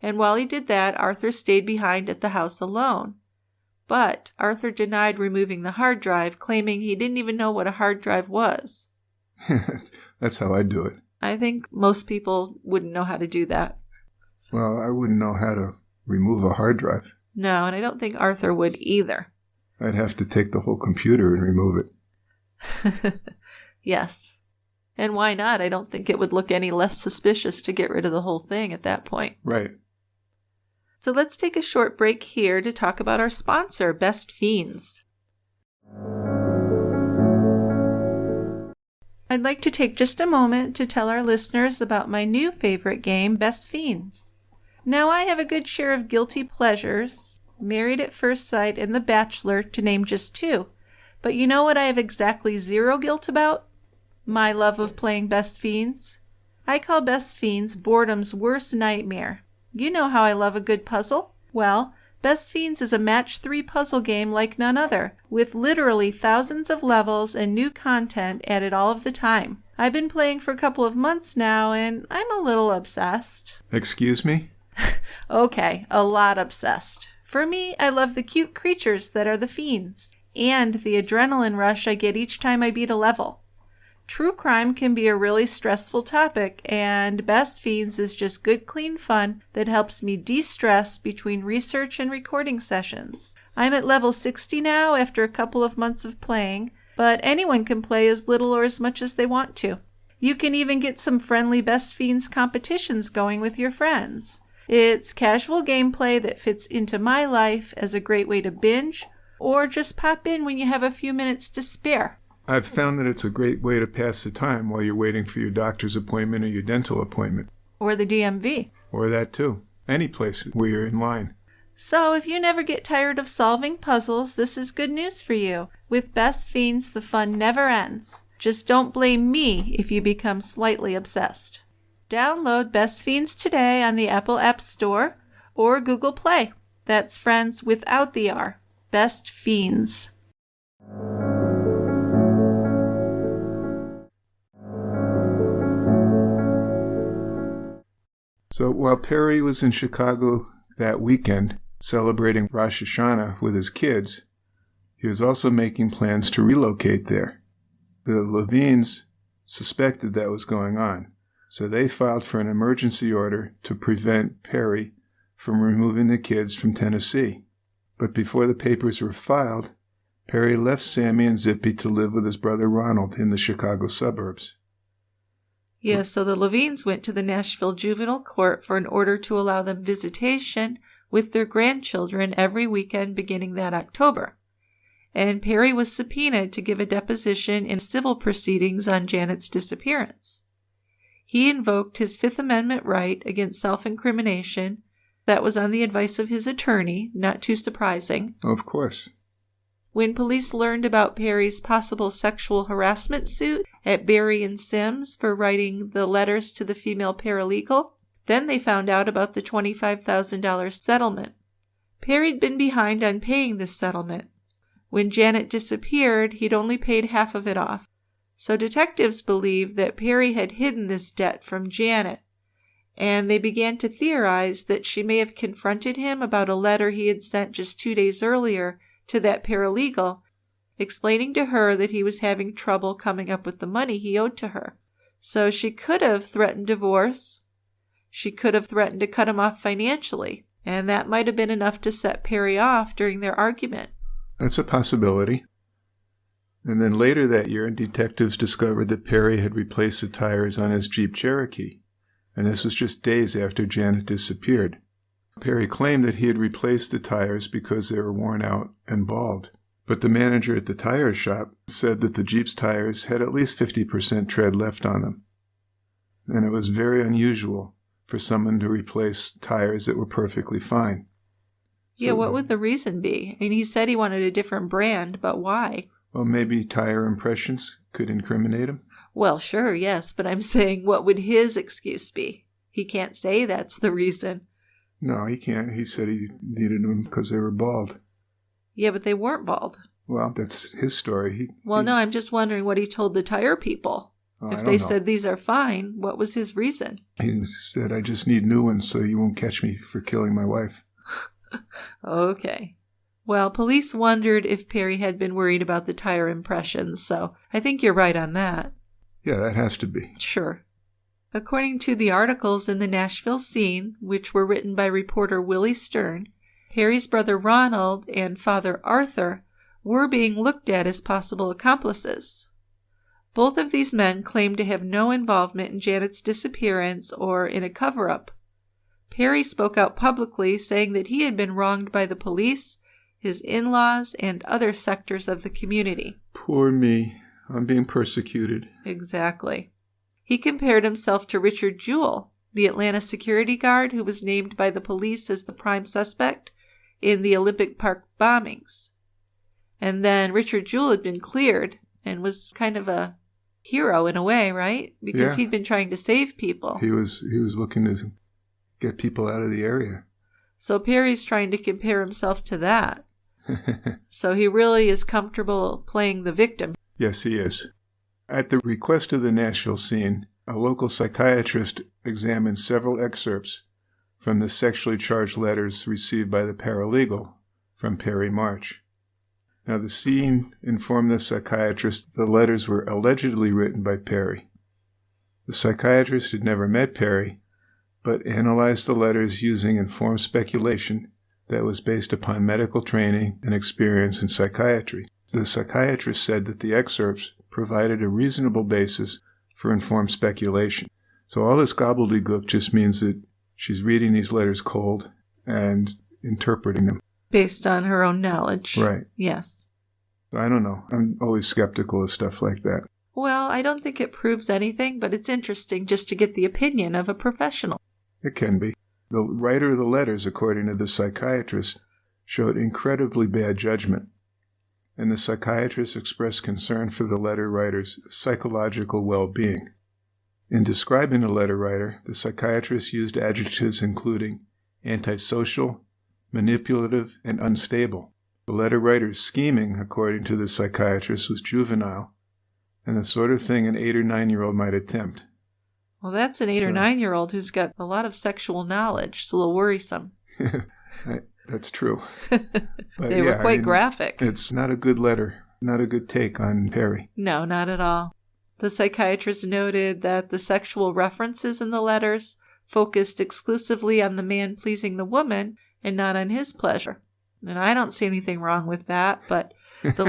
And while he did that, Arthur stayed behind at the house alone. But Arthur denied removing the hard drive, claiming he didn't even know what a hard drive was. That's how I do it. I think most people wouldn't know how to do that. Well, I wouldn't know how to remove a hard drive. No, and I don't think Arthur would either. I'd have to take the whole computer and remove it. Yes. And why not? I don't think it would look any less suspicious to get rid of the whole thing at that point. Right. So let's take a short break here to talk about our sponsor, Best Fiends. I'd like to take just a moment to tell our listeners about my new favorite game, Best Fiends. Now, I have a good share of guilty pleasures, Married at First Sight and The Bachelor, to name just 2. But you know what I have exactly 0 guilt about? My love of playing Best Fiends. I call Best Fiends boredom's worst nightmare. You know how I love a good puzzle? Well, Best Fiends is a match 3 puzzle game like none other, with literally thousands of levels and new content added all of the time. I've been playing for a couple of months now, and I'm a little obsessed. Excuse me? Okay, a lot obsessed. For me, I love the cute creatures that are the fiends, and the adrenaline rush I get each time I beat a level. True crime can be a really stressful topic, and Best Fiends is just good, clean fun that helps me de-stress between research and recording sessions. I'm at level 60 now after a couple of months of playing, but anyone can play as little or as much as they want to. You can even get some friendly Best Fiends competitions going with your friends. It's casual gameplay that fits into my life as a great way to binge, or just pop in when you have a few minutes to spare. I've found that it's a great way to pass the time while you're waiting for your doctor's appointment or your dental appointment. Or the DMV. Or that too. Any place where you're in line. So if you never get tired of solving puzzles, this is good news for you. With Best Fiends, the fun never ends. Just don't blame me if you become slightly obsessed. Download Best Fiends today on the Apple App Store or Google Play. That's friends without the R. Best Fiends. So while Perry was in Chicago that weekend celebrating Rosh Hashanah with his kids, he was also making plans to relocate there. The Levines suspected that was going on, so they filed for an emergency order to prevent Perry from removing the kids from Tennessee. But before the papers were filed, Perry left Sammy and Zippy to live with his brother Ronald in the Chicago suburbs. Yes, so the Levines went to the Nashville Juvenile Court for an order to allow them visitation with their grandchildren every weekend beginning that October. And Perry was subpoenaed to give a deposition in civil proceedings on Janet's disappearance. He invoked his Fifth Amendment right against self-incrimination. That was on the advice of his attorney, not too surprising. Of course. When police learned about Perry's possible sexual harassment suit at Berry and Sims for writing the letters to the female paralegal, then they found out about the $25,000 settlement. Perry'd been behind on paying this settlement. When Janet disappeared, he'd only paid half of it off. So detectives believed that Perry had hidden this debt from Janet, and they began to theorize that she may have confronted him about a letter he had sent just 2 days earlier to that paralegal, explaining to her that he was having trouble coming up with the money he owed to her. So she could have threatened divorce. She could have threatened to cut him off financially, and that might have been enough to set Perry off during their argument. That's a possibility. And then later that year, detectives discovered that Perry had replaced the tires on his Jeep Cherokee, and this was just days after Janet disappeared. Perry claimed that he had replaced the tires because they were worn out and bald. But the manager at the tire shop said that the Jeep's tires had at least 50% tread left on them. And it was very unusual for someone to replace tires that were perfectly fine. Yeah, what would the reason be? And he said he wanted a different brand, but why? Well, maybe tire impressions could incriminate him. Well, sure, yes, but I'm saying what would his excuse be? He can't say that's the reason. No, he can't. He said he needed them because they were bald. Yeah, but they weren't bald. Well, that's his story. No, I'm just wondering what he told the tire people. If they said these are fine, what was his reason? He said, I just need new ones so you won't catch me for killing my wife. Okay. Well, police wondered if Perry had been worried about the tire impressions, so I think you're right on that. Yeah, that has to be. Sure. According to the articles in the Nashville Scene, which were written by reporter Willie Stern, Perry's brother Ronald and father Arthur were being looked at as possible accomplices. Both of these men claimed to have no involvement in Janet's disappearance or in a cover-up. Perry spoke out publicly, saying that he had been wronged by the police, his in-laws, and other sectors of the community. Poor me. I'm being persecuted. Exactly. He compared himself to Richard Jewell, the Atlanta security guard who was named by the police as the prime suspect in the Olympic Park bombings. And then Richard Jewell had been cleared and was kind of a hero in a way, right? Because Yeah. he'd been trying to save people. He was looking to get people out of the area. So Perry's trying to compare himself to that. So he really is comfortable playing the victim. Yes, he is. At the request of the Nashville scene, a local psychiatrist examined several excerpts from the sexually charged letters received by the paralegal from Perry March. Now, the scene informed the psychiatrist the letters were allegedly written by Perry. The psychiatrist had never met Perry, but analyzed the letters using informed speculation that was based upon medical training and experience in psychiatry. The psychiatrist said that the excerpts provided a reasonable basis for informed speculation. So all this gobbledygook just means that she's reading these letters cold and interpreting them. Based on her own knowledge. Right. Yes. I don't know. I'm always skeptical of stuff like that. Well, I don't think it proves anything, but it's interesting just to get the opinion of a professional. It can be. The writer of the letters, according to the psychiatrist, showed incredibly bad judgment, and the psychiatrist expressed concern for the letter writer's psychological well-being. In describing the letter writer, the psychiatrist used adjectives including antisocial, manipulative, and unstable. The letter writer's scheming, according to the psychiatrist, was juvenile, and the sort of thing an 8 or 9-year-old might attempt. Well, that's an 8 or 9-year-old who's got a lot of sexual knowledge. It's a little worrisome. That's true. But They were quite graphic. It's not a good letter, not a good take on Perry. No, not at all. The psychiatrist noted that the sexual references in the letters focused exclusively on the man pleasing the woman and not on his pleasure. And I don't see anything wrong with that, but the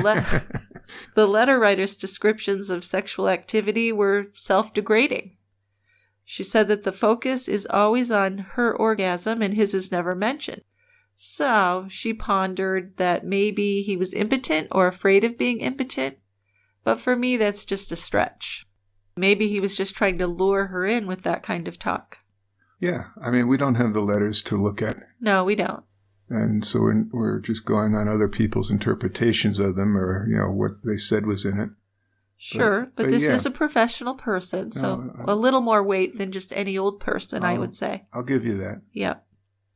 letter writer's descriptions of sexual activity were self-degrading. She said that the focus is always on her orgasm and his is never mentioned. So she pondered that maybe he was impotent or afraid of being impotent. But for me, that's just a stretch. Maybe he was just trying to lure her in with that kind of talk. Yeah, I mean, we don't have the letters to look at. No, we don't. And so we're just going on other people's interpretations of them or, what they said was in it. Sure, but this yeah. is a professional person, so a little more weight than just any old person, I would say. I'll give you that. Yeah.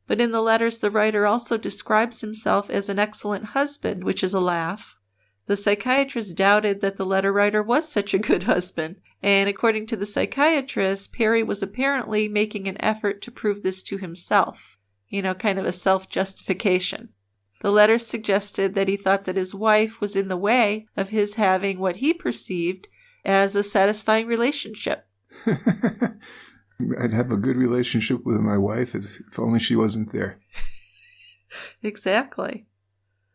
But in the letters, the writer also describes himself as an excellent husband, which is a laugh. The psychiatrist doubted that the letter writer was such a good husband, and according to the psychiatrist, Perry was apparently making an effort to prove this to himself, kind of a self-justification. The letter suggested that he thought that his wife was in the way of his having what he perceived as a satisfying relationship. I'd have a good relationship with my wife if only she wasn't there. Exactly.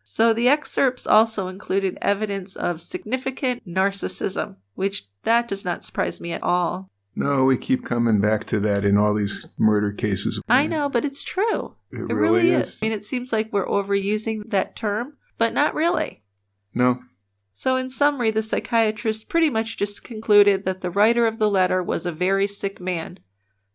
So the excerpts also included evidence of significant narcissism, which that does not surprise me at all. No, we keep coming back to that in all these murder cases. I know, but it's true. It really is. I mean, it seems like we're overusing that term, but not really. No. So in summary, the psychiatrist pretty much just concluded that the writer of the letter was a very sick man.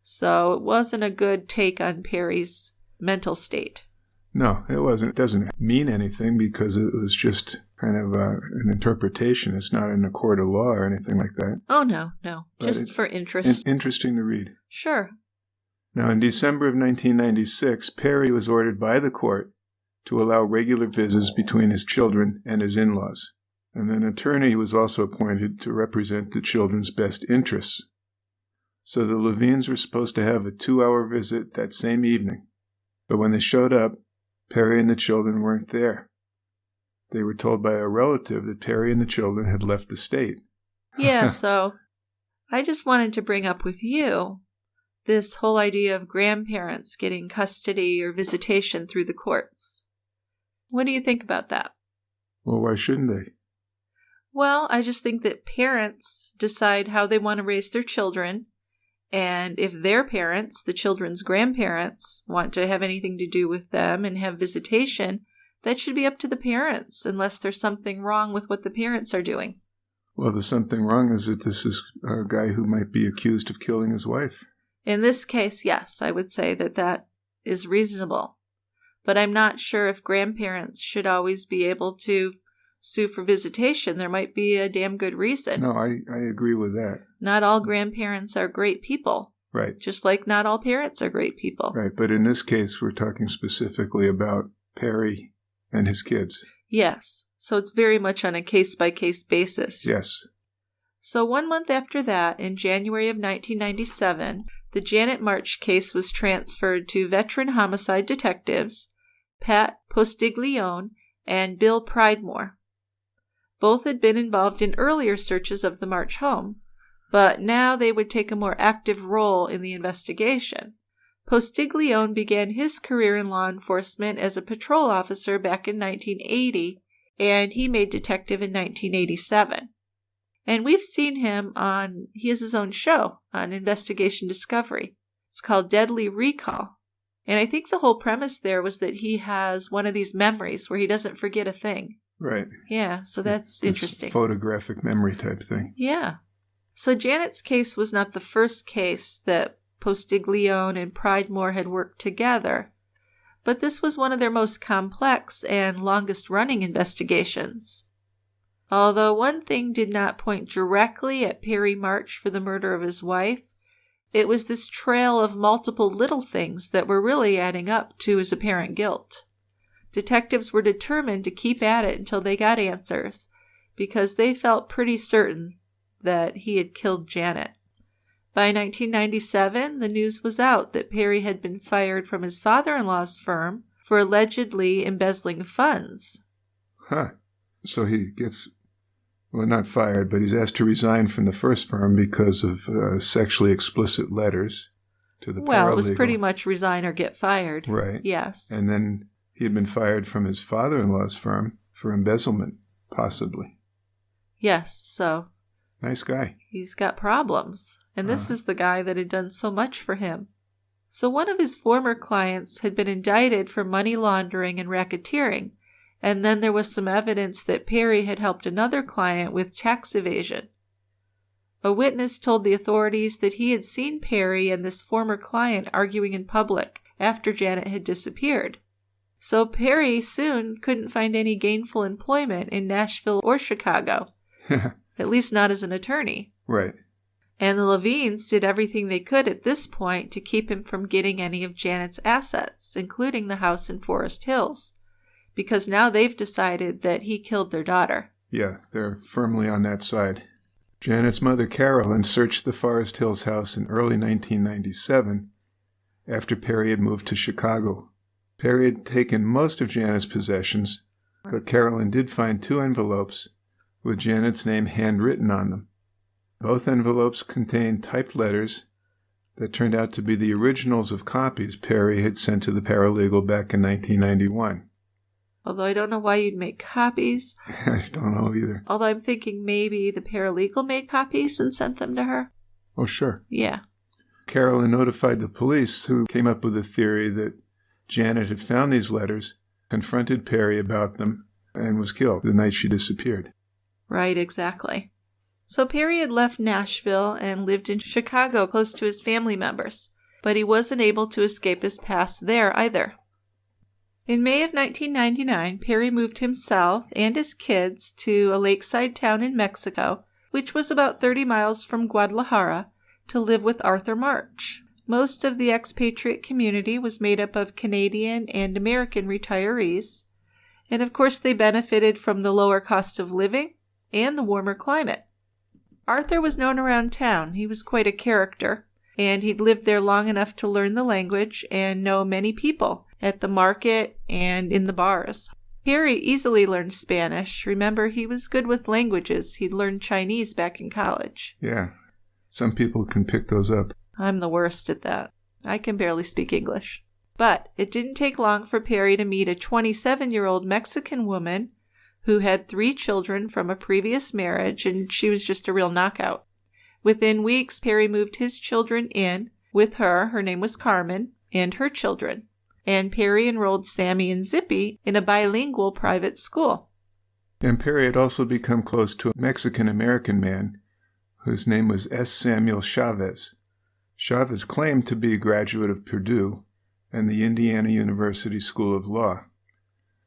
So it wasn't a good take on Perry's mental state. No, it wasn't. It doesn't mean anything because it was just kind of an interpretation. It's not in a court of law or anything like that. Oh, no. But just for interest. Interesting to read. Sure. Now, in December of 1996, Perry was ordered by the court to allow regular visits between his children and his in-laws. And an attorney was also appointed to represent the children's best interests. So the Levines were supposed to have a 2-hour visit that same evening. But when they showed up, Perry and the children weren't there. They were told by a relative that Perry and the children had left the state. Yeah, so I just wanted to bring up with you this whole idea of grandparents getting custody or visitation through the courts. What do you think about that? Well, why shouldn't they? Well, I just think that parents decide how they want to raise their children. And if their parents, the children's grandparents, want to have anything to do with them and have visitation, that should be up to the parents, unless there's something wrong with what the parents are doing. Well, there's something wrong is that this is a guy who might be accused of killing his wife. In this case, yes, I would say that is reasonable. But I'm not sure if grandparents should always be able to sue for visitation, there might be a damn good reason. No, I agree with that. Not all grandparents are great people. Right. Just like not all parents are great people. Right, but in this case, we're talking specifically about Perry and his kids. Yes, so it's very much on a case-by-case basis. Yes. So 1 month after that, in January of 1997, the Janet March case was transferred to veteran homicide detectives Pat Postiglione and Bill Pridemore. Both had been involved in earlier searches of the March home, but now they would take a more active role in the investigation. Postiglione began his career in law enforcement as a patrol officer back in 1980, and he made detective in 1987. And we've seen him he has his own show on Investigation Discovery. It's called Deadly Recall. And I think the whole premise there was that he has one of these memories where he doesn't forget a thing. Right. Yeah, so that's interesting. Photographic memory type thing. Yeah. So Janet's case was not the first case that Postiglione and Pridemore had worked together, but this was one of their most complex and longest-running investigations. Although one thing did not point directly at Perry March for the murder of his wife, it was this trail of multiple little things that were really adding up to his apparent guilt. Detectives were determined to keep at it until they got answers, because they felt pretty certain that he had killed Janet. By 1997, the news was out that Perry had been fired from his father-in-law's firm for allegedly embezzling funds. Huh. So he gets, well, not fired, but he's asked to resign from the first firm because of sexually explicit letters to the paralegal. Well, it was pretty much resign or get fired. Right. Yes. And then he had been fired from his father-in-law's firm for embezzlement, possibly. Yes, so... Nice guy. He's got problems. And this is the guy that had done so much for him. So one of his former clients had been indicted for money laundering and racketeering. And then there was some evidence that Perry had helped another client with tax evasion. A witness told the authorities that he had seen Perry and this former client arguing in public after Janet had disappeared. So Perry soon couldn't find any gainful employment in Nashville or Chicago. At least not as an attorney. Right. And the Levines did everything they could at this point to keep him from getting any of Janet's assets, including the house in Forest Hills, because now they've decided that he killed their daughter. Yeah, they're firmly on that side. Janet's mother, Carolyn, searched the Forest Hills house in early 1997 after Perry had moved to Chicago. Perry had taken most of Janet's possessions, but Carolyn did find 2 envelopes with Janet's name handwritten on them. Both envelopes contained typed letters that turned out to be the originals of copies Perry had sent to the paralegal back in 1991. Although I don't know why you'd make copies. I don't know either. Although I'm thinking maybe the paralegal made copies and sent them to her. Oh, sure. Yeah. Carolyn notified the police, who came up with the theory that Janet had found these letters, confronted Perry about them, and was killed the night she disappeared. Right, exactly. So Perry had left Nashville and lived in Chicago close to his family members, but he wasn't able to escape his past there either. In May of 1999, Perry moved himself and his kids to a lakeside town in Mexico, which was about 30 miles from Guadalajara, to live with Arthur March. Most of the expatriate community was made up of Canadian and American retirees, and of course they benefited from the lower cost of living and the warmer climate. Arthur was known around town. He was quite a character, and he'd lived there long enough to learn the language and know many people at the market and in the bars. Perry easily learned Spanish. Remember, he was good with languages. He'd learned Chinese back in college. Yeah, some people can pick those up. I'm the worst at that. I can barely speak English. But it didn't take long for Perry to meet a 27-year-old Mexican woman who had 3 children from a previous marriage, and she was just a real knockout. Within weeks, Perry moved his children in with her name was Carmen, and her children. And Perry enrolled Sammy and Zippy in a bilingual private school. And Perry had also become close to a Mexican-American man whose name was S. Samuel Chavez. Chavez claimed to be a graduate of Purdue and the Indiana University School of Law.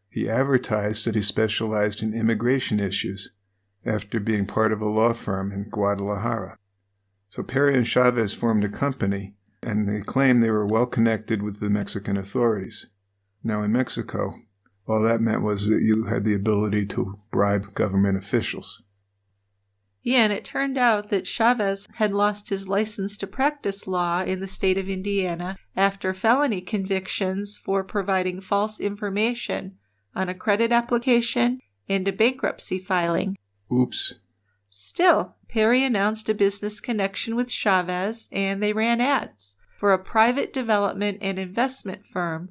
He advertised that he specialized in immigration issues after being part of a law firm in Guadalajara. So Perry and Chavez formed a company, and they claimed they were well connected with the Mexican authorities. Now in Mexico, all that meant was that you had the ability to bribe government officials. Yeah, and it turned out that Chavez had lost his license to practice law in the state of Indiana after felony convictions for providing false information on a credit application and a bankruptcy filing. Oops. Still, Perry announced a business connection with Chavez, and they ran ads for a private development and investment firm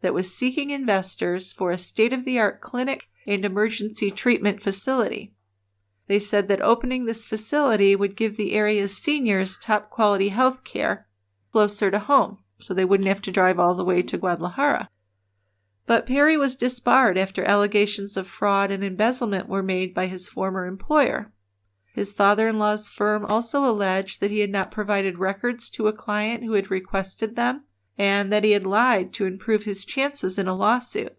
that was seeking investors for a state-of-the-art clinic and emergency treatment facility. They said that opening this facility would give the area's seniors top-quality health care closer to home, so they wouldn't have to drive all the way to Guadalajara. But Perry was disbarred after allegations of fraud and embezzlement were made by his former employer. His father-in-law's firm also alleged that he had not provided records to a client who had requested them, and that he had lied to improve his chances in a lawsuit.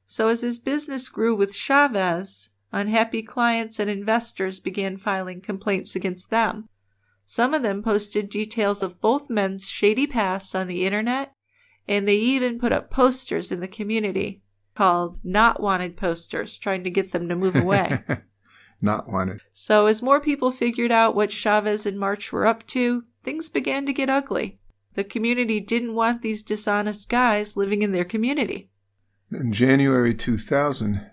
So as his business grew with Chavez, unhappy clients and investors began filing complaints against them. Some of them posted details of both men's shady pasts on the internet, and they even put up posters in the community called Not Wanted posters, trying to get them to move away. Not wanted. So as more people figured out what Chavez and March were up to, things began to get ugly. The community didn't want these dishonest guys living in their community. In January 2000,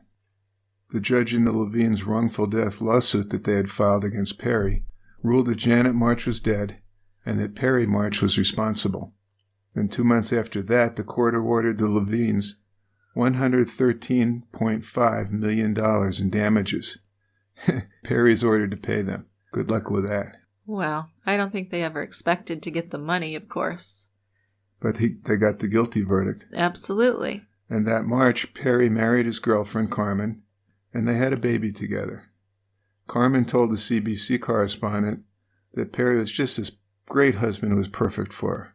the judge in the Levines' wrongful death lawsuit that they had filed against Perry ruled that Janet March was dead and that Perry March was responsible. Then 2 months after that, the court awarded the Levines $113.5 million in damages. Perry's ordered to pay them. Good luck with that. Well, I don't think they ever expected to get the money, of course. But they got the guilty verdict. Absolutely. And that March, Perry married his girlfriend, Carmen, and they had a baby together. Carmen told the CBC correspondent that Perry was just this great husband who was perfect for her.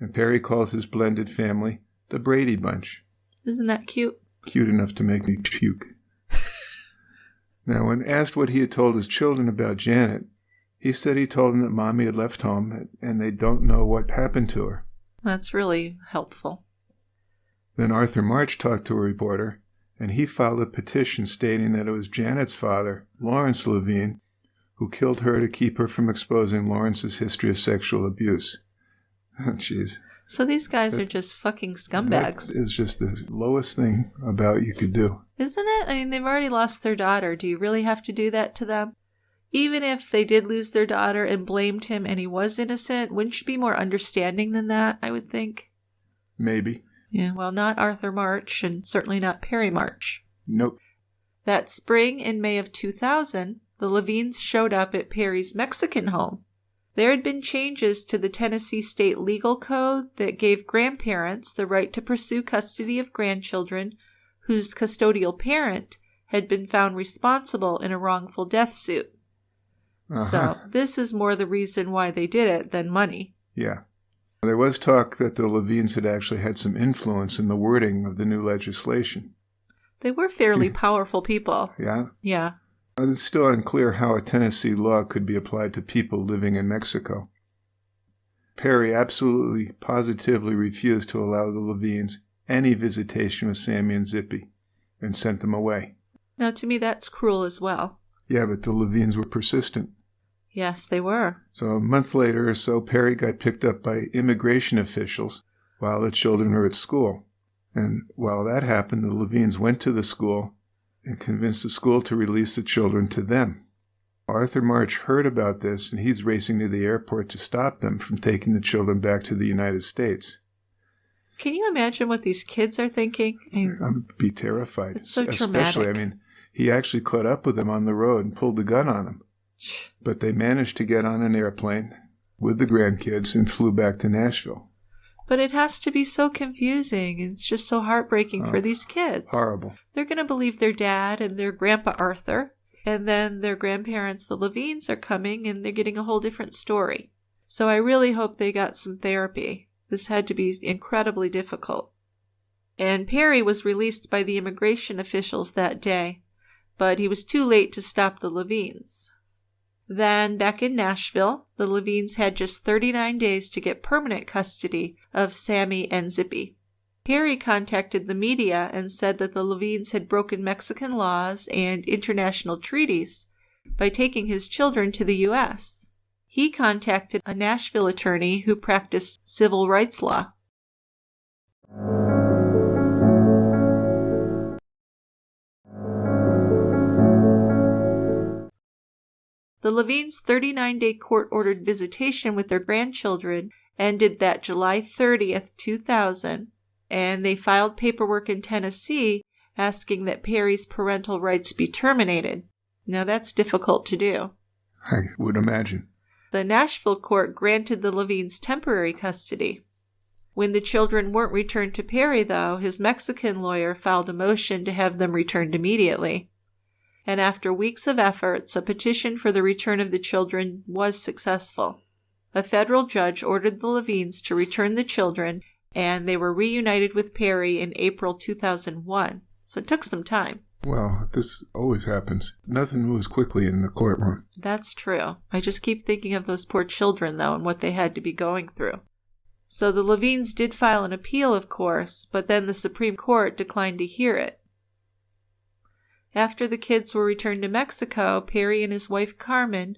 And Perry called his blended family the Brady Bunch. Isn't that cute? Cute enough to make me puke. Now, when asked what he had told his children about Janet, he said he told them that Mommy had left home and they don't know what happened to her. That's really helpful. Then Arthur March talked to a reporter, and he filed a petition stating that it was Janet's father, Lawrence Levine, who killed her to keep her from exposing Lawrence's history of sexual abuse. Jeez. So these guys are just fucking scumbags. That is just the lowest thing about you could do. Isn't it? I mean, they've already lost their daughter. Do you really have to do that to them? Even if they did lose their daughter and blamed him and he was innocent, wouldn't you be more understanding than that, I would think? Maybe. Yeah, well, not Arthur March and certainly not Perry March. Nope. That spring, in May of 2000, the Levines showed up at Perry's Mexican home. There had been changes to the Tennessee state legal code that gave grandparents the right to pursue custody of grandchildren whose custodial parent had been found responsible in a wrongful death suit. So this is more the reason why they did it than money. Yeah. There was talk that the Levines had actually had some influence in the wording of the new legislation. They were fairly powerful people. Yeah? Yeah. It's still unclear how a Tennessee law could be applied to people living in Mexico. Perry absolutely, positively refused to allow the Levines any visitation with Sammy and Zippy and sent them away. Now, to me, that's cruel as well. Yeah, but the Levines were persistent. Yes, they were. So a month later or so, Perry got picked up by immigration officials while the children were at school. And while that happened, the Levines went to the school and convinced the school to release the children to them. Arthur March heard about this, and he's racing to the airport to stop them from taking the children back to the United States. Can you imagine what these kids are thinking? I'd be terrified. It's so traumatic. Especially, he actually caught up with them on the road and pulled the gun on them. But they managed to get on an airplane with the grandkids and flew back to Nashville. But it has to be so confusing. It's just so heartbreaking for these kids. Horrible. They're going to believe their dad and their grandpa Arthur, and then their grandparents, the Levines, are coming, and they're getting a whole different story. So I really hope they got some therapy. This had to be incredibly difficult. And Perry was released by the immigration officials that day, but he was too late to stop the Levines. Then, back in Nashville, the Levines had just 39 days to get permanent custody of Sammy and Zippy. Perry contacted the media and said that the Levines had broken Mexican laws and international treaties by taking his children to the U.S. He contacted a Nashville attorney who practiced civil rights law. The Levines' 39-day court-ordered visitation with their grandchildren ended that July 30th, 2000, and they filed paperwork in Tennessee asking that Perry's parental rights be terminated. Now that's difficult to do. I would imagine. The Nashville court granted the Levines temporary custody. When the children weren't returned to Perry, though, his Mexican lawyer filed a motion to have them returned immediately. And after weeks of efforts, a petition for the return of the children was successful. A federal judge ordered the Levines to return the children, and they were reunited with Perry in April 2001. So it took some time. Well, this always happens. Nothing moves quickly in the courtroom. That's true. I just keep thinking of those poor children, though, and what they had to be going through. So the Levines did file an appeal, of course, but then the Supreme Court declined to hear it. After the kids were returned to Mexico, Perry and his wife Carmen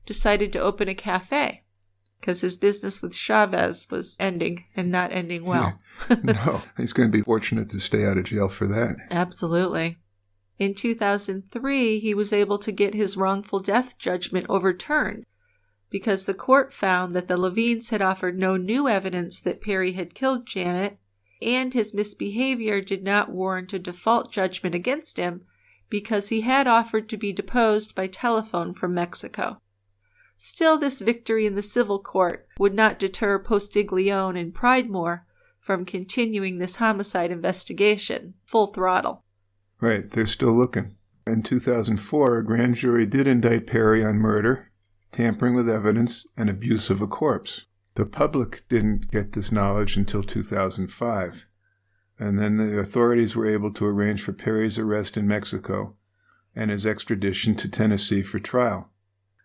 decided to open a cafe because his business with Chavez was ending and not ending well. No, he's going to be fortunate to stay out of jail for that. Absolutely. In 2003, he was able to get his wrongful death judgment overturned because the court found that the Levines had offered no new evidence that Perry had killed Janet, and his misbehavior did not warrant a default judgment against him because he had offered to be deposed by telephone from Mexico. Still, this victory in the civil court would not deter Postiglione and Pridemore from continuing this homicide investigation, full throttle. Right, they're still looking. In 2004, a grand jury did indict Perry on murder, tampering with evidence, and abuse of a corpse. The public didn't get this knowledge until 2005. And then the authorities were able to arrange for Perry's arrest in Mexico and his extradition to Tennessee for trial.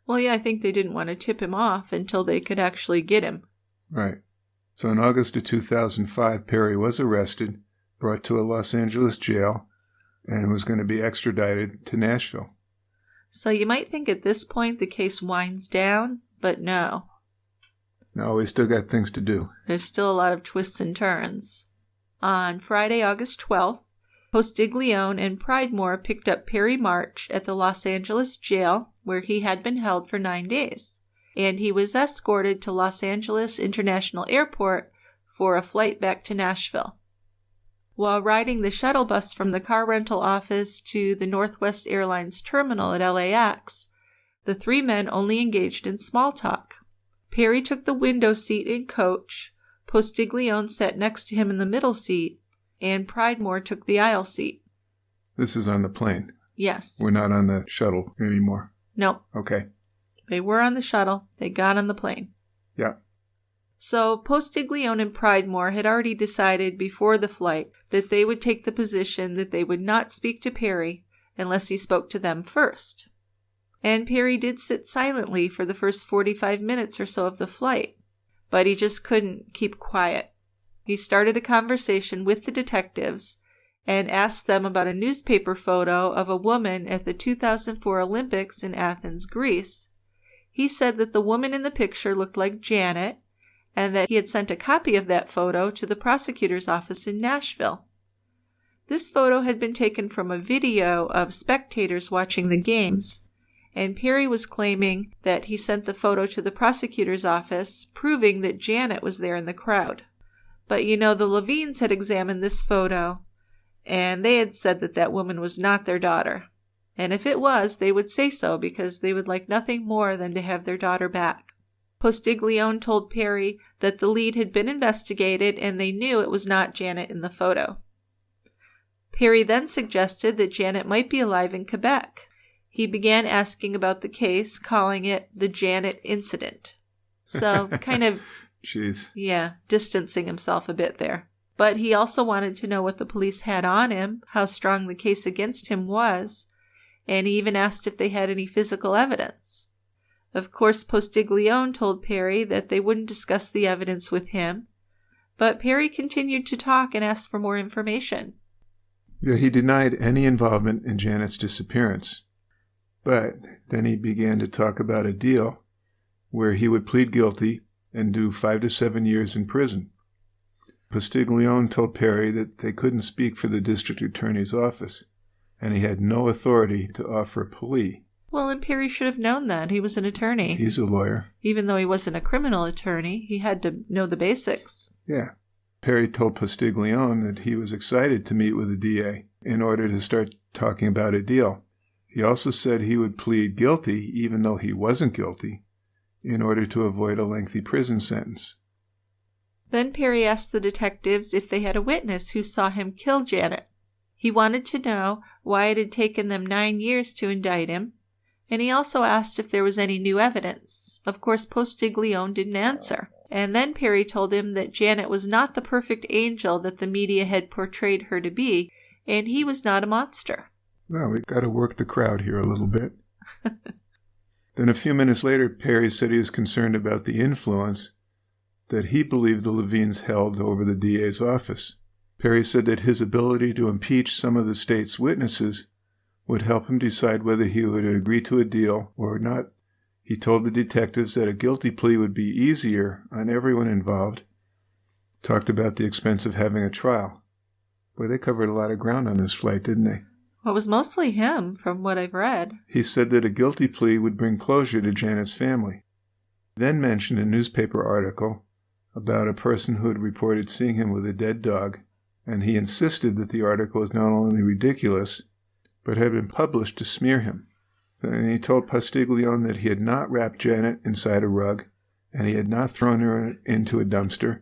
Well, yeah, I think they didn't want to tip him off until they could actually get him. Right. So in August of 2005, Perry was arrested, brought to a Los Angeles jail, and was going to be extradited to Nashville. So you might think at this point the case winds down, but no. No, we still got things to do. There's still a lot of twists and turns. On Friday, August 12th, Postiglione and Pridemore picked up Perry March at the Los Angeles jail, where he had been held for 9 days, and he was escorted to Los Angeles International Airport for a flight back to Nashville. While riding the shuttle bus from the car rental office to the Northwest Airlines terminal at LAX, the three men only engaged in small talk. Perry took the window seat in coach, Postiglione sat next to him in the middle seat, and Pridemore took the aisle seat. This is on the plane? Yes. We're not on the shuttle anymore? No. Okay. They were on the shuttle. They got on the plane. Yeah. So Postiglione and Pridemore had already decided before the flight that they would take the position that they would not speak to Perry unless he spoke to them first. And Perry did sit silently for the first 45 minutes or so of the flight, but he just couldn't keep quiet. He started a conversation with the detectives and asked them about a newspaper photo of a woman at the 2004 Olympics in Athens, Greece. He said that the woman in the picture looked like Janet, and that he had sent a copy of that photo to the prosecutor's office in Nashville. This photo had been taken from a video of spectators watching the games, and Perry was claiming that he sent the photo to the prosecutor's office, proving that Janet was there in the crowd. But the Levines had examined this photo, and they had said that that woman was not their daughter. And if it was, they would say so, because they would like nothing more than to have their daughter back. Postiglione told Perry that the lead had been investigated and they knew it was not Janet in the photo. Perry then suggested that Janet might be alive in Quebec. He began asking about the case, calling it the Janet incident. So kind of, Jeez. Yeah, distancing himself a bit there. But he also wanted to know what the police had on him, how strong the case against him was, and he even asked if they had any physical evidence. Of course, Postiglione told Perry that they wouldn't discuss the evidence with him, but Perry continued to talk and ask for more information. Yeah, he denied any involvement in Janet's disappearance. But then he began to talk about a deal where he would plead guilty and do 5 to 7 years in prison. Postiglione told Perry that they couldn't speak for the district attorney's office, and he had no authority to offer a plea. Well, and Perry should have known that. He was an attorney. He's a lawyer. Even though he wasn't a criminal attorney, he had to know the basics. Yeah. Perry told Postiglione that he was excited to meet with the DA in order to start talking about a deal. He also said he would plead guilty, even though he wasn't guilty, in order to avoid a lengthy prison sentence. Then Perry asked the detectives if they had a witness who saw him kill Janet. He wanted to know why it had taken them 9 years to indict him, and he also asked if there was any new evidence. Of course, Postiglione didn't answer. And then Perry told him that Janet was not the perfect angel that the media had portrayed her to be, and he was not a monster. Well, we've got to work the crowd here a little bit. Then a few minutes later, Perry said he was concerned about the influence that he believed the Levines held over the DA's office. Perry said that his ability to impeach some of the state's witnesses would help him decide whether he would agree to a deal or not. He told the detectives that a guilty plea would be easier on everyone involved. Talked about the expense of having a trial. Boy, they covered a lot of ground on this flight, didn't they? Well, it was mostly him, from what I've read. He said that a guilty plea would bring closure to Janet's family. He then mentioned a newspaper article about a person who had reported seeing him with a dead dog, and he insisted that the article was not only ridiculous, but had been published to smear him. And he told Postiglione that he had not wrapped Janet inside a rug, and he had not thrown her into a dumpster,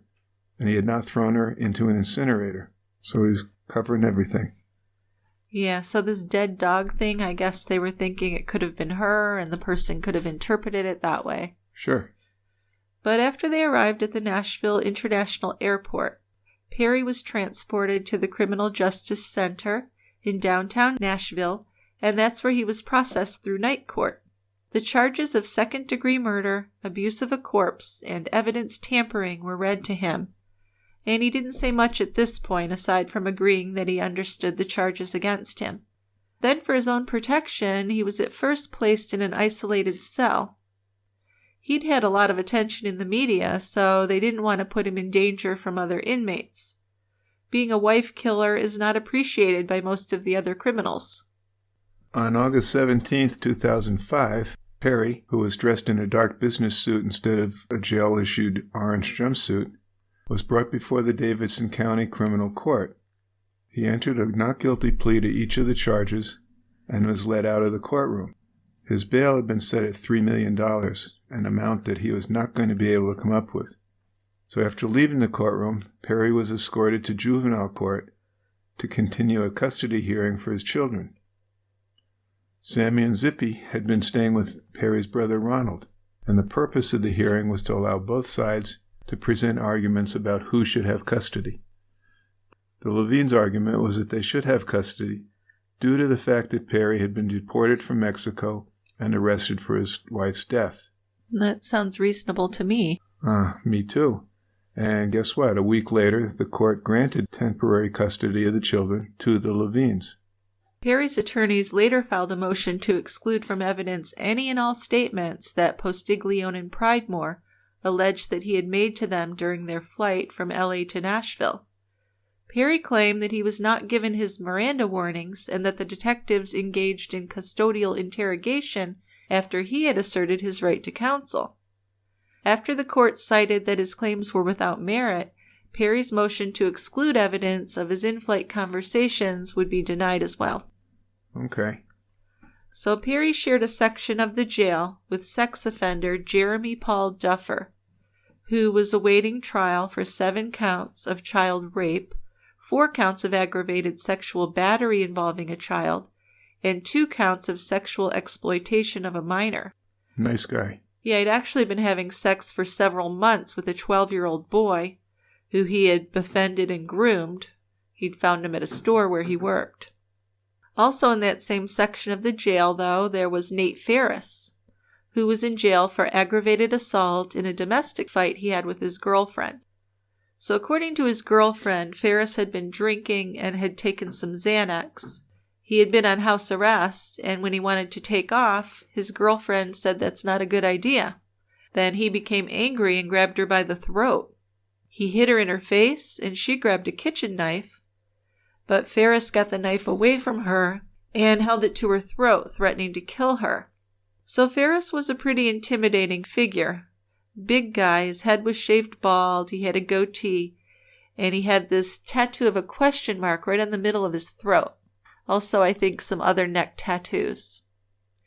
and he had not thrown her into an incinerator. So he's covering everything. Yeah, so this dead dog thing, I guess they were thinking it could have been her, and the person could have interpreted it that way. Sure. But after they arrived at the Nashville International Airport, Perry was transported to the Criminal Justice Center in downtown Nashville, and that's where he was processed through night court. The charges of second-degree murder, abuse of a corpse, and evidence tampering were read to him, and he didn't say much at this point aside from agreeing that he understood the charges against him. Then, for his own protection, he was at first placed in an isolated cell. He'd had a lot of attention in the media, so they didn't want to put him in danger from other inmates. Being a wife killer is not appreciated by most of the other criminals. On August 17, 2005, Perry, who was dressed in a dark business suit instead of a jail-issued orange jumpsuit, was brought before the Davidson County Criminal Court. He entered a not guilty plea to each of the charges and was led out of the courtroom. His bail had been set at $3 million, an amount that he was not going to be able to come up with. So after leaving the courtroom, Perry was escorted to juvenile court to continue a custody hearing for his children. Sammy and Zippy had been staying with Perry's brother Ronald, and the purpose of the hearing was to allow both sides to present arguments about who should have custody. The Levines' argument was that they should have custody due to the fact that Perry had been deported from Mexico and arrested for his wife's death. That sounds reasonable to me. Me too. And guess what? A week later, the court granted temporary custody of the children to the Levines. Perry's attorneys later filed a motion to exclude from evidence any and all statements that Postiglione and Pridemore alleged that he had made to them during their flight from L.A. to Nashville. Perry claimed that he was not given his Miranda warnings and that the detectives engaged in custodial interrogation after he had asserted his right to counsel. After the court cited that his claims were without merit, Perry's motion to exclude evidence of his in-flight conversations would be denied as well. Okay. So Perry shared a section of the jail with sex offender Jeremy Paul Duffer, who was awaiting trial for 7 counts of child rape, 4 counts of aggravated sexual battery involving a child, and 2 counts of sexual exploitation of a minor. Nice guy. Yeah, he'd actually been having sex for several months with a 12-year-old boy, who he had befriended and groomed. He'd found him at a store where he worked. Also in that same section of the jail, though, there was Nate Ferris, who was in jail for aggravated assault in a domestic fight he had with his girlfriend. So according to his girlfriend, Ferris had been drinking and had taken some Xanax. He had been on house arrest, and when he wanted to take off, his girlfriend said that's not a good idea. Then he became angry and grabbed her by the throat. He hit her in her face, and she grabbed a kitchen knife, but Ferris got the knife away from her and held it to her throat, threatening to kill her. So Ferris was a pretty intimidating figure. Big guy, his head was shaved bald, he had a goatee, and he had this tattoo of a question mark right on the middle of his throat. Also, I think some other neck tattoos.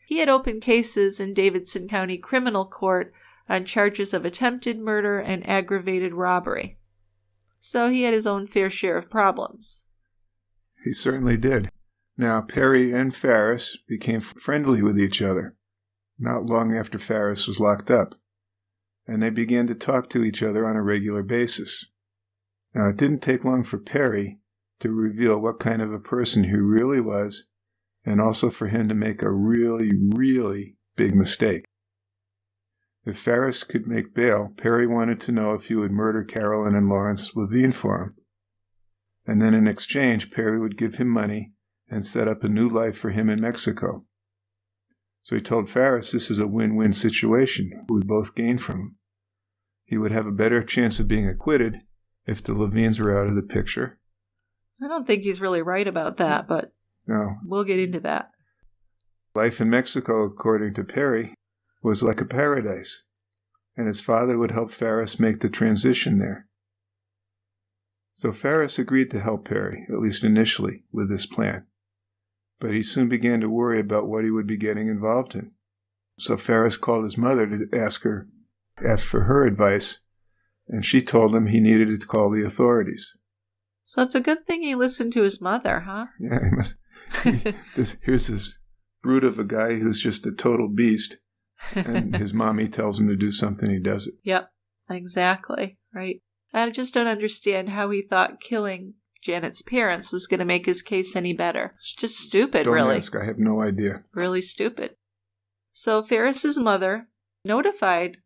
He had opened cases in Davidson County Criminal Court on charges of attempted murder and aggravated robbery. So he had his own fair share of problems. He certainly did. Now, Perry and Ferris became friendly with each other not long after Ferris was locked up, and they began to talk to each other on a regular basis. Now, it didn't take long for Perry to reveal what kind of a person he really was, and also for him to make a really, really big mistake. If Ferris could make bail, Perry wanted to know if he would murder Carolyn and Lawrence Levine for him. And then in exchange, Perry would give him money and set up a new life for him in Mexico. So he told Ferris this is a win-win situation. We both gain from him. He would have a better chance of being acquitted if the Levines were out of the picture. I don't think he's really right about that, but no, we'll get into that. Life in Mexico, according to Perry, was like a paradise, and his father would help Ferris make the transition there. So Ferris agreed to help Perry, at least initially, with this plan. But he soon began to worry about what he would be getting involved in. So Ferris called his mother to ask for her advice, and she told him he needed to call the authorities. So it's a good thing he listened to his mother, huh? Yeah, he must. Here's this brute of a guy who's just a total beast, and his mommy tells him to do something, he does it. Yep, exactly, right. I just don't understand how he thought killing Janet's parents was going to make his case any better. It's just stupid, Don't really. ask, I have no idea. Really stupid. So Ferris's mother notified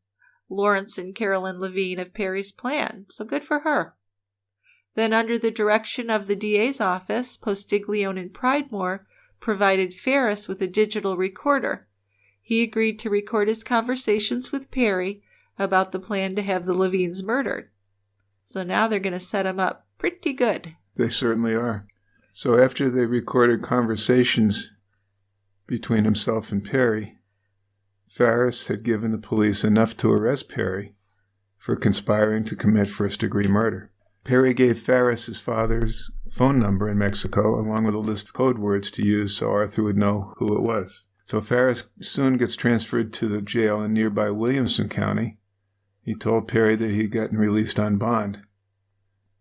Lawrence and Carolyn Levine of Perry's plan, so good for her. Then under the direction of the DA's office, Postiglione and Pridemore provided Ferris with a digital recorder. He agreed to record his conversations with Perry about the plan to have the Levines murdered. So now they're going to set him up pretty good. They certainly are. So after they recorded conversations between himself and Perry, Ferris had given the police enough to arrest Perry for conspiring to commit first-degree murder. Perry gave Ferris his father's phone number in Mexico, along with a list of code words to use so Arthur would know who it was. So Ferris soon gets transferred to the jail in nearby Williamson County. He told Perry that he'd gotten released on bond,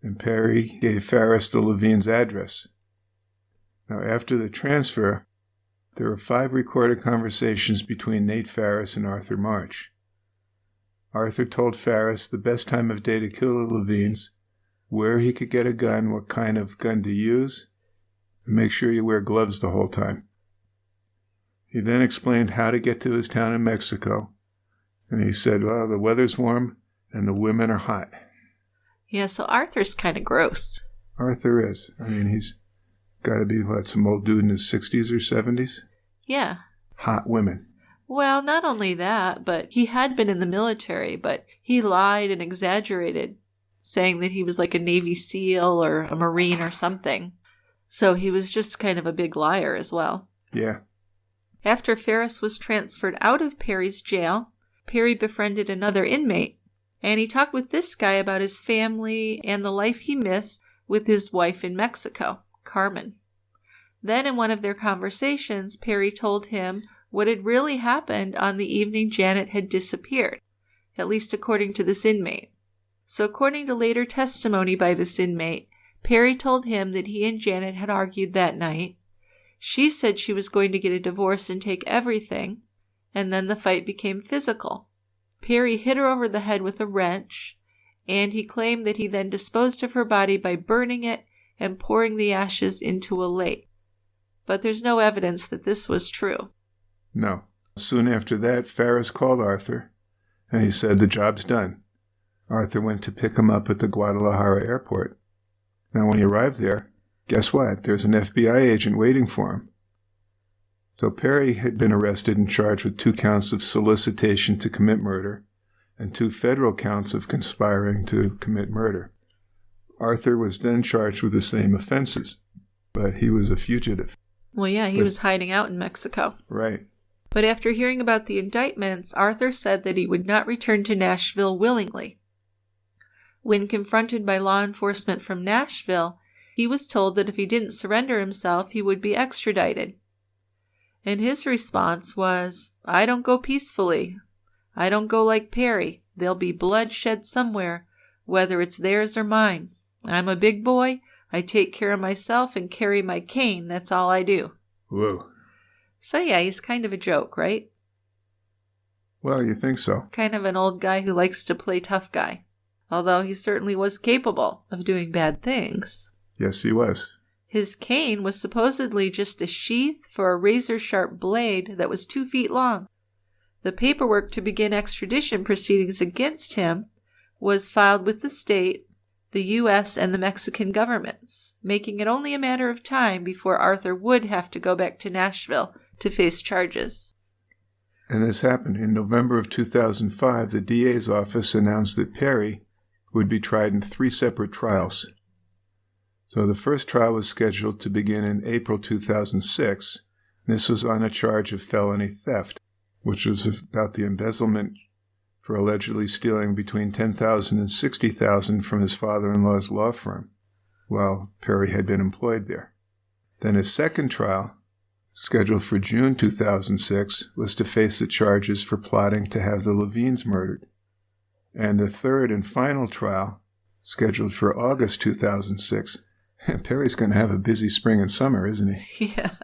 and Perry gave Ferris the Levine's address. Now, after the transfer, there were 5 recorded conversations between Nate Ferris and Arthur March. Arthur told Ferris the best time of day to kill the Levines, where he could get a gun, what kind of gun to use, and make sure you wear gloves the whole time. He then explained how to get to his town in Mexico, and he said, well, the weather's warm and the women are hot. Yeah, so Arthur's kind of gross. Arthur is. I mean, he's got to be, some old dude in his 60s or 70s? Yeah. Hot women. Well, not only that, but he had been in the military, but he lied and exaggerated, saying that he was like a Navy SEAL or a Marine or something. So he was just kind of a big liar as well. Yeah. After Ferris was transferred out of Perry's jail, Perry befriended another inmate, and he talked with this guy about his family and the life he missed with his wife in Mexico, Carmen. Then in one of their conversations, Perry told him what had really happened on the evening Janet had disappeared, at least according to this inmate. So according to later testimony by this inmate, Perry told him that he and Janet had argued that night. She said she was going to get a divorce and take everything, and then the fight became physical. Perry hit her over the head with a wrench, and he claimed that he then disposed of her body by burning it and pouring the ashes into a lake. But there's no evidence that this was true. No. Soon after that, Ferris called Arthur, and he said the job's done. Arthur went to pick him up at the Guadalajara airport. Now, when he arrived there, guess what? There's an FBI agent waiting for him. So Perry had been arrested and charged with 2 counts of solicitation to commit murder and 2 federal counts of conspiring to commit murder. Arthur was then charged with the same offenses, but he was a fugitive. Well, yeah, he was hiding out in Mexico. Right. But after hearing about the indictments, Arthur said that he would not return to Nashville willingly. When confronted by law enforcement from Nashville, he was told that if he didn't surrender himself, he would be extradited. And his response was, "I don't go peacefully. I don't go like Perry. There'll be blood shed somewhere, whether it's theirs or mine. I'm a big boy. I take care of myself and carry my cane. That's all I do." Whoa. So yeah, he's kind of a joke, right? Well, you think so. Kind of an old guy who likes to play tough guy. Although he certainly was capable of doing bad things. Yes, he was. His cane was supposedly just a sheath for a razor-sharp blade that was 2 feet long. The paperwork to begin extradition proceedings against him was filed with the state, the U.S., and the Mexican governments, making it only a matter of time before Arthur would have to go back to Nashville to face charges. And this happened. In November of 2005, the DA's office announced that Perry would be tried in 3 separate trials. So the first trial was scheduled to begin in April 2006. This was on a charge of felony theft, which was about the embezzlement for allegedly stealing between $10,000 and $60,000 from his father-in-law's law firm while Perry had been employed there. Then his second trial, scheduled for June 2006, was to face the charges for plotting to have the Levines murdered. And the third and final trial, scheduled for August 2006, Perry's going to have a busy spring and summer, isn't he? Yeah.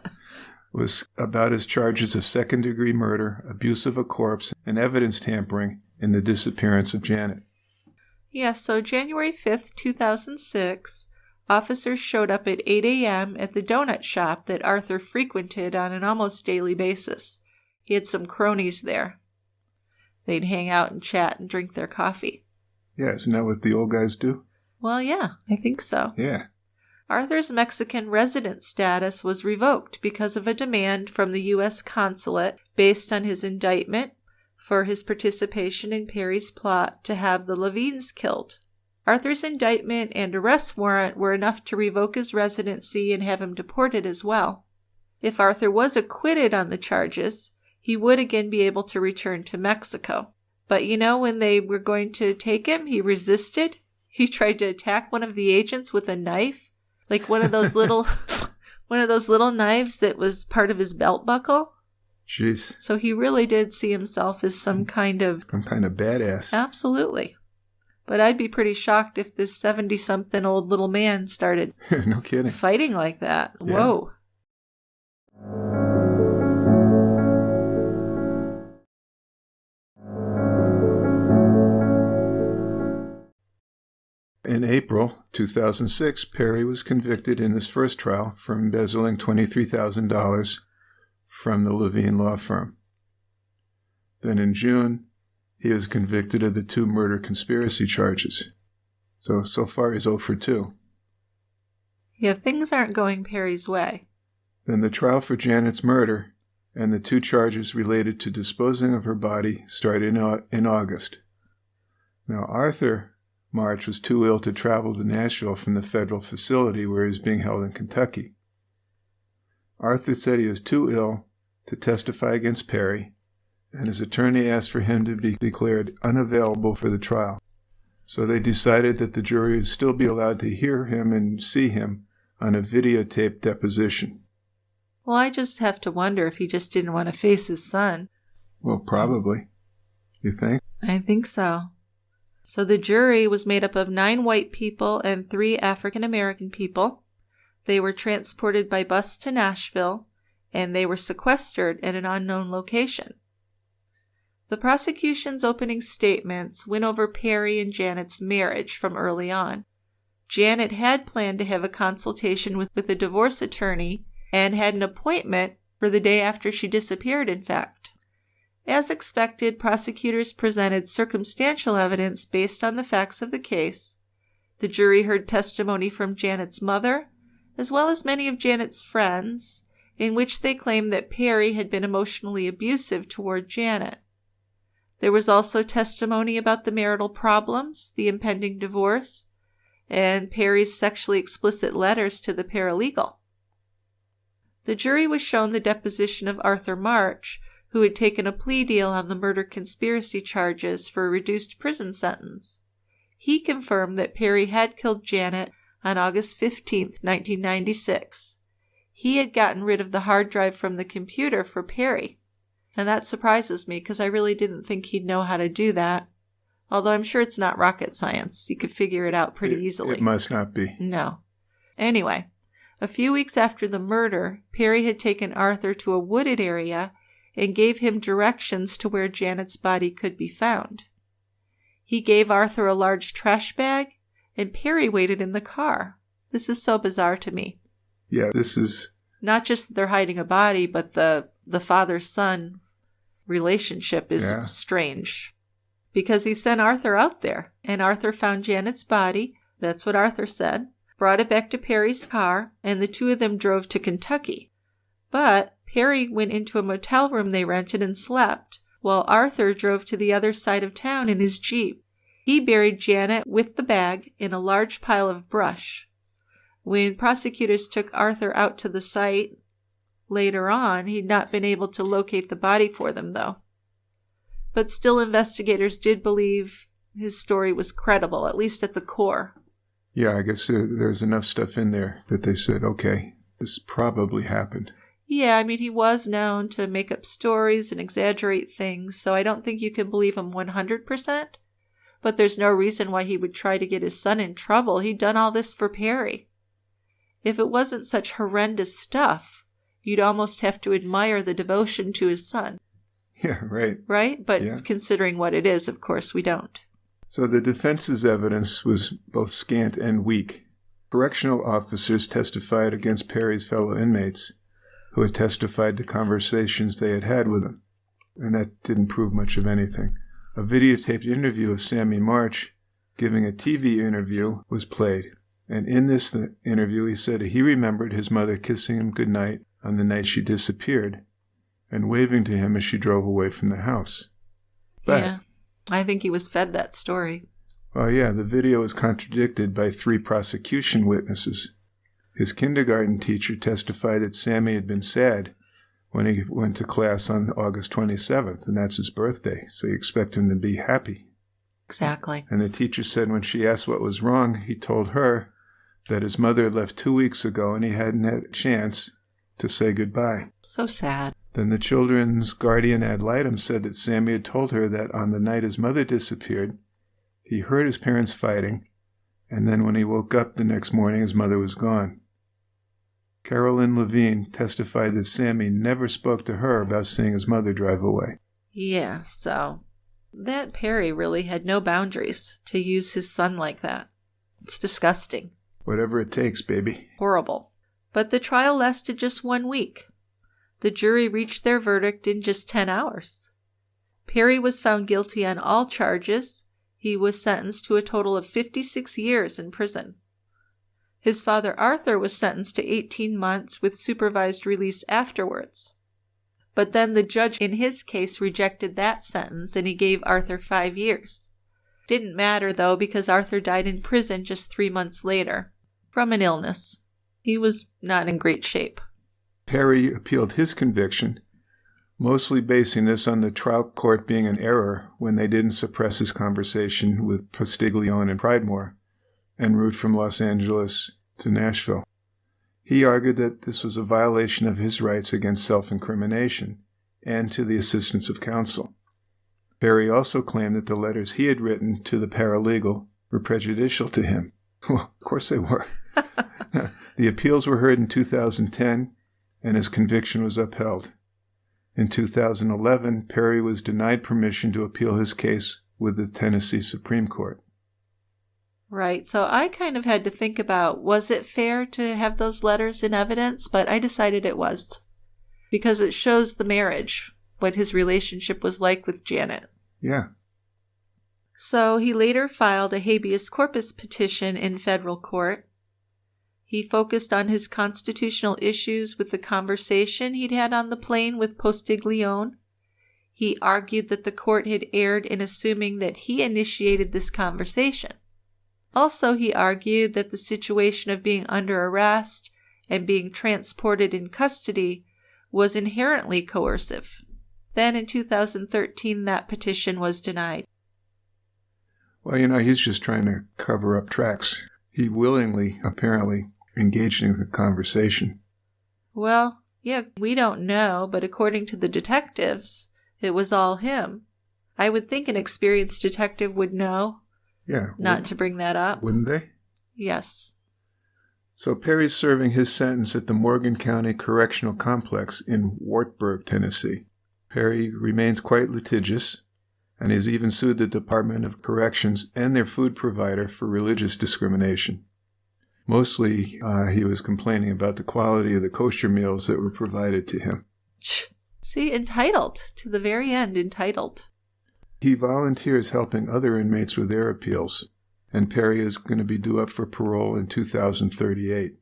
Was about his charges of second-degree murder, abuse of a corpse, and evidence tampering in the disappearance of Janet. Yeah, so January 5th, 2006, officers showed up at 8 a.m. at the donut shop that Arthur frequented on an almost daily basis. He had some cronies there. They'd hang out and chat and drink their coffee. Yeah, isn't that what the old guys do? Well, yeah, I think so. Yeah. Arthur's Mexican resident status was revoked because of a demand from the U.S. consulate based on his indictment for his participation in Perry's plot to have the Levines killed. Arthur's indictment and arrest warrant were enough to revoke his residency and have him deported as well. If Arthur was acquitted on the charges, he would again be able to return to Mexico. But when they were going to take him, he resisted. He tried to attack one of the agents with a knife. Like one of those little knives that was part of his belt buckle. Jeez. So he really did see himself as some kind of badass. Absolutely. But I'd be pretty shocked if this 70-something old little man started no kidding. Fighting like that. Yeah. Whoa. In April 2006, Perry was convicted in his first trial for embezzling $23,000 from the Levine law firm. Then in June, he was convicted of the 2 murder conspiracy charges. So far he's 0 for 2. Yeah, things aren't going Perry's way. Then the trial for Janet's murder and the 2 charges related to disposing of her body started in August. Now, Arthur March was too ill to travel to Nashville from the federal facility where he was being held in Kentucky. Arthur said he was too ill to testify against Perry, and his attorney asked for him to be declared unavailable for the trial. So they decided that the jury would still be allowed to hear him and see him on a videotaped deposition. Well, I just have to wonder if he just didn't want to face his son. Well, probably. You think? I think so. So the jury was made up of 9 white people and 3 African American people. They were transported by bus to Nashville, and they were sequestered at an unknown location. The prosecution's opening statements went over Perry and Janet's marriage from early on. Janet had planned to have a consultation with a divorce attorney and had an appointment for the day after she disappeared, in fact. As expected, prosecutors presented circumstantial evidence based on the facts of the case. The jury heard testimony from Janet's mother, as well as many of Janet's friends, in which they claimed that Perry had been emotionally abusive toward Janet. There was also testimony about the marital problems, the impending divorce, and Perry's sexually explicit letters to the paralegal. The jury was shown the deposition of Arthur March, who had taken a plea deal on the murder conspiracy charges for a reduced prison sentence. He confirmed that Perry had killed Janet on August 15, 1996. He had gotten rid of the hard drive from the computer for Perry. And that surprises me because I really didn't think he'd know how to do that. Although I'm sure it's not rocket science. You could figure it out pretty easily. It must not be. No. Anyway, a few weeks after the murder, Perry had taken Arthur to a wooded area and gave him directions to where Janet's body could be found. He gave Arthur a large trash bag, and Perry waited in the car. This is so bizarre to me. Yeah, this is... Not just that they're hiding a body, but the father-son relationship is strange. Because he sent Arthur out there, and Arthur found Janet's body, that's what Arthur said, brought it back to Perry's car, and the two of them drove to Kentucky. But Perry went into a motel room they rented and slept, while Arthur drove to the other side of town in his Jeep. He buried Janet with the bag in a large pile of brush. When prosecutors took Arthur out to the site later on, he'd not been able to locate the body for them, though. But still, investigators did believe his story was credible, at least at the core. Yeah, I guess there's enough stuff in there that they said, okay, this probably happened. Yeah, I mean, he was known to make up stories and exaggerate things, so I don't think you can believe him 100%. But there's no reason why he would try to get his son in trouble. He'd done all this for Perry. If it wasn't such horrendous stuff, you'd almost have to admire the devotion to his son. Yeah, right. Right? But considering what it is, of course, we don't. So the defense's evidence was both scant and weak. Correctional officers testified against Perry's fellow inmates, who had testified to conversations they had had with him. And that didn't prove much of anything. A videotaped interview of Sammy March giving a TV interview was played. And in this interview, he said he remembered his mother kissing him goodnight on the night she disappeared and waving to him as she drove away from the house. But, yeah, I think he was fed that story. Well, yeah, the video was contradicted by 3 prosecution witnesses. His kindergarten teacher testified that Sammy had been sad when he went to class on August 27th, and that's his birthday, so you expect him to be happy. Exactly. And the teacher said when she asked what was wrong, he told her that his mother had left 2 weeks ago and he hadn't had a chance to say goodbye. So sad. Then the children's guardian ad litem said that Sammy had told her that on the night his mother disappeared, he heard his parents fighting, and then when he woke up the next morning, his mother was gone. Carolyn Levine testified that Sammy never spoke to her about seeing his mother drive away. Yeah, so that Perry really had no boundaries to use his son like that. It's disgusting. Whatever it takes, baby. Horrible. But the trial lasted just 1 week. The jury reached their verdict in just 10 hours. Perry was found guilty on all charges. He was sentenced to a total of 56 years in prison. His father Arthur was sentenced to 18 months with supervised release afterwards. But then the judge in his case rejected that sentence and he gave Arthur 5 years. Didn't matter though because Arthur died in prison just 3 months later from an illness. He was not in great shape. Perry appealed his conviction, mostly basing this on the trial court being an error when they didn't suppress his conversation with Postiglione and Pridemore en route from Los Angeles to Nashville. He argued that this was a violation of his rights against self-incrimination and to the assistance of counsel. Perry also claimed that the letters he had written to the paralegal were prejudicial to him. Well, of course they were. The appeals were heard in 2010, and his conviction was upheld. In 2011, Perry was denied permission to appeal his case with the Tennessee Supreme Court. Right, so I kind of had to think about, was it fair to have those letters in evidence? But I decided it was, because it shows the marriage, what his relationship was like with Janet. Yeah. So he later filed a habeas corpus petition in federal court. He focused on his constitutional issues with the conversation he'd had on the plane with Postiglione. He argued that the court had erred in assuming that he initiated this conversation. Also, he argued that the situation of being under arrest and being transported in custody was inherently coercive. Then in 2013, that petition was denied. Well, he's just trying to cover up tracks. He willingly, apparently, engaged in the conversation. Well, yeah, we don't know, but according to the detectives, it was all him. I would think an experienced detective would know. Yeah. Not to bring that up. Wouldn't they? Yes. So Perry's serving his sentence at the Morgan County Correctional Complex in Wartburg, Tennessee. Perry remains quite litigious, and has even sued the Department of Corrections and their food provider for religious discrimination. Mostly, he was complaining about the quality of the kosher meals that were provided to him. See, entitled. To the very end, entitled. He volunteers helping other inmates with their appeals, and Perry is going to be due up for parole in 2038.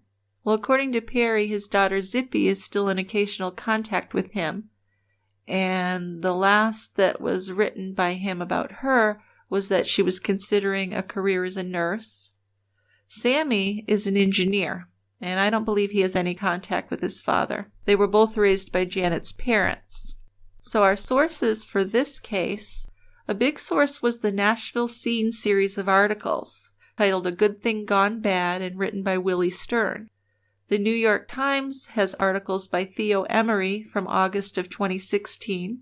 Well, according to Perry, his daughter Zippy is still in occasional contact with him, and the last that was written by him about her was that she was considering a career as a nurse. Sammy is an engineer, and I don't believe he has any contact with his father. They were both raised by Janet's parents. So our sources for this case, a big source was the Nashville Scene series of articles, titled A Good Thing Gone Bad and written by Willie Stern. The New York Times has articles by Theo Emery from August of 2016.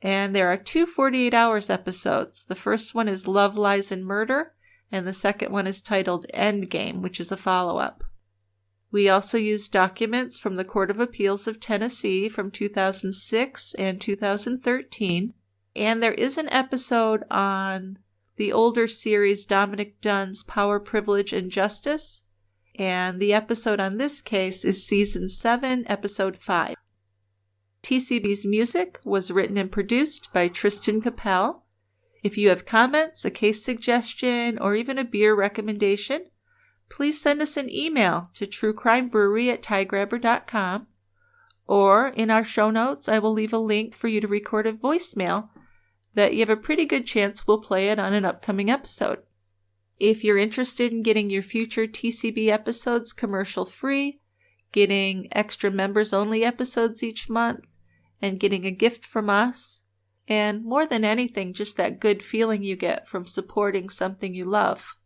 And there are 2 48 Hours episodes. The first one is Love, Lies, and Murder, and the second one is titled Endgame, which is a follow-up. We also use documents from the Court of Appeals of Tennessee from 2006 and 2013. And there is an episode on the older series Dominic Dunn's Power, Privilege, and Justice. And the episode on this case is Season 7, Episode 5. TCB's music was written and produced by Tristan Capel. If you have comments, a case suggestion, or even a beer recommendation, please send us an email to truecrimebrewery@tiegrabber.com. Or in our show notes, I will leave a link for you to record a voicemail that you have a pretty good chance we'll play it on an upcoming episode. If you're interested in getting your future TCB episodes commercial-free, getting extra members-only episodes each month, and getting a gift from us, and more than anything, just that good feeling you get from supporting something you love,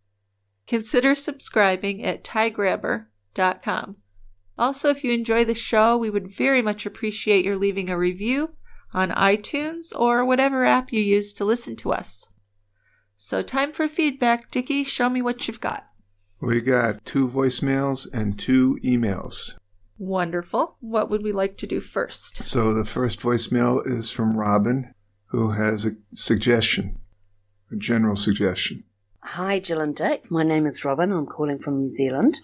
consider subscribing at tiegrabber.com. Also, if you enjoy the show, we would very much appreciate your leaving a review on iTunes or whatever app you use to listen to us. So time for feedback, Dickie. Show me what you've got. We got 2 voicemails and 2 emails. Wonderful. What would we like to do first? So the first voicemail is from Robin, who has a suggestion, a general suggestion. Hi, Jill and Dick. My name is Robin. I'm calling from New Zealand.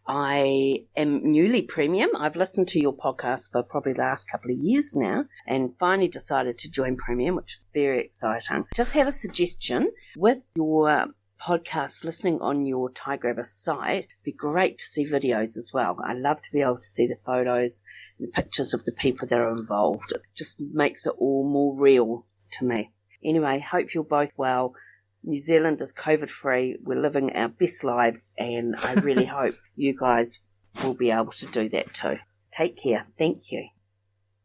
I am newly premium. I've listened to your podcast for probably the last couple of years now and finally decided to join premium, which is very exciting. Just have a suggestion. With your podcast listening on your Tiegrabber site, it'd be great to see videos as well. I love to be able to see the photos and the pictures of the people that are involved. It just makes it all more real to me. Anyway, hope you're both well. New Zealand is COVID-free. We're living our best lives, and I really hope you guys will be able to do that too. Take care. Thank you.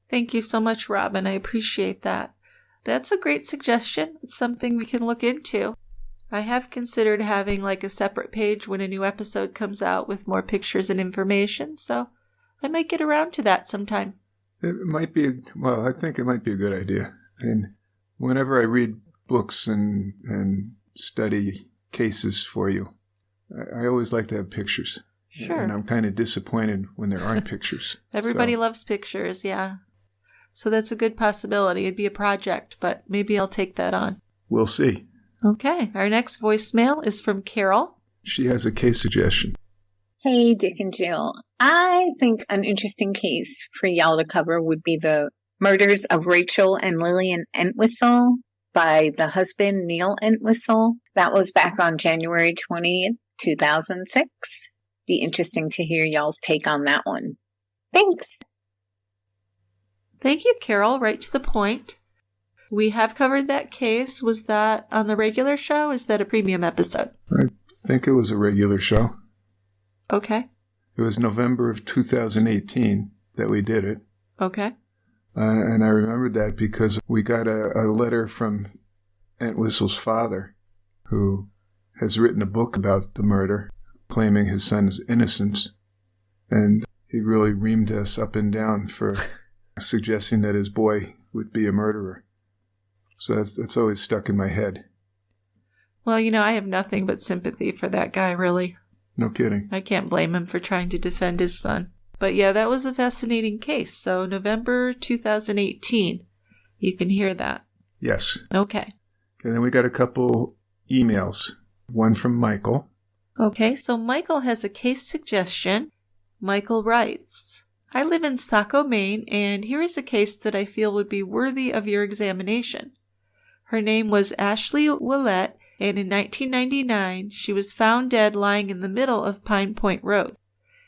Thank you so much, Robin. I appreciate that. That's a great suggestion. It's something we can look into. I have considered having like a separate page when a new episode comes out with more pictures and information, so I might get around to that sometime. It might be, I think it might be a good idea. And whenever I read books and study cases for you, I always like to have pictures. Sure. And I'm kind of disappointed when there aren't pictures. Everybody loves pictures, yeah. So that's a good possibility. It'd be a project, but maybe I'll take that on. We'll see. Okay. Our next voicemail is from Carol. She has a case suggestion. Hey, Dick and Jill. I think an interesting case for y'all to cover would be the murders of Rachel and Lillian Entwistle by the husband, Neil Entwistle. That was back on January 20th, 2006. Be interesting to hear y'all's take on that one. Thanks. Thank you, Carol. Right to the point. We have covered that case. Was that on the regular show? Is that a premium episode? I think it was a regular show. Okay. It was November of 2018 that we did it. Okay. And I remembered that because we got a letter from Entwistle's father, who has written a book about the murder, claiming his son's innocence. And he really reamed us up and down for suggesting that his boy would be a murderer. So that's always stuck in my head. Well, I have nothing but sympathy for that guy, really. No kidding. I can't blame him for trying to defend his son. But yeah, that was a fascinating case. So November 2018. You can hear that. Yes. Okay. And then we got a couple emails. One from Michael. Okay, so Michael has a case suggestion. Michael writes, I live in Saco, Maine, and here is a case that I feel would be worthy of your examination. Her name was Ashley Willette, and in 1999, she was found dead lying in the middle of Pine Point Road.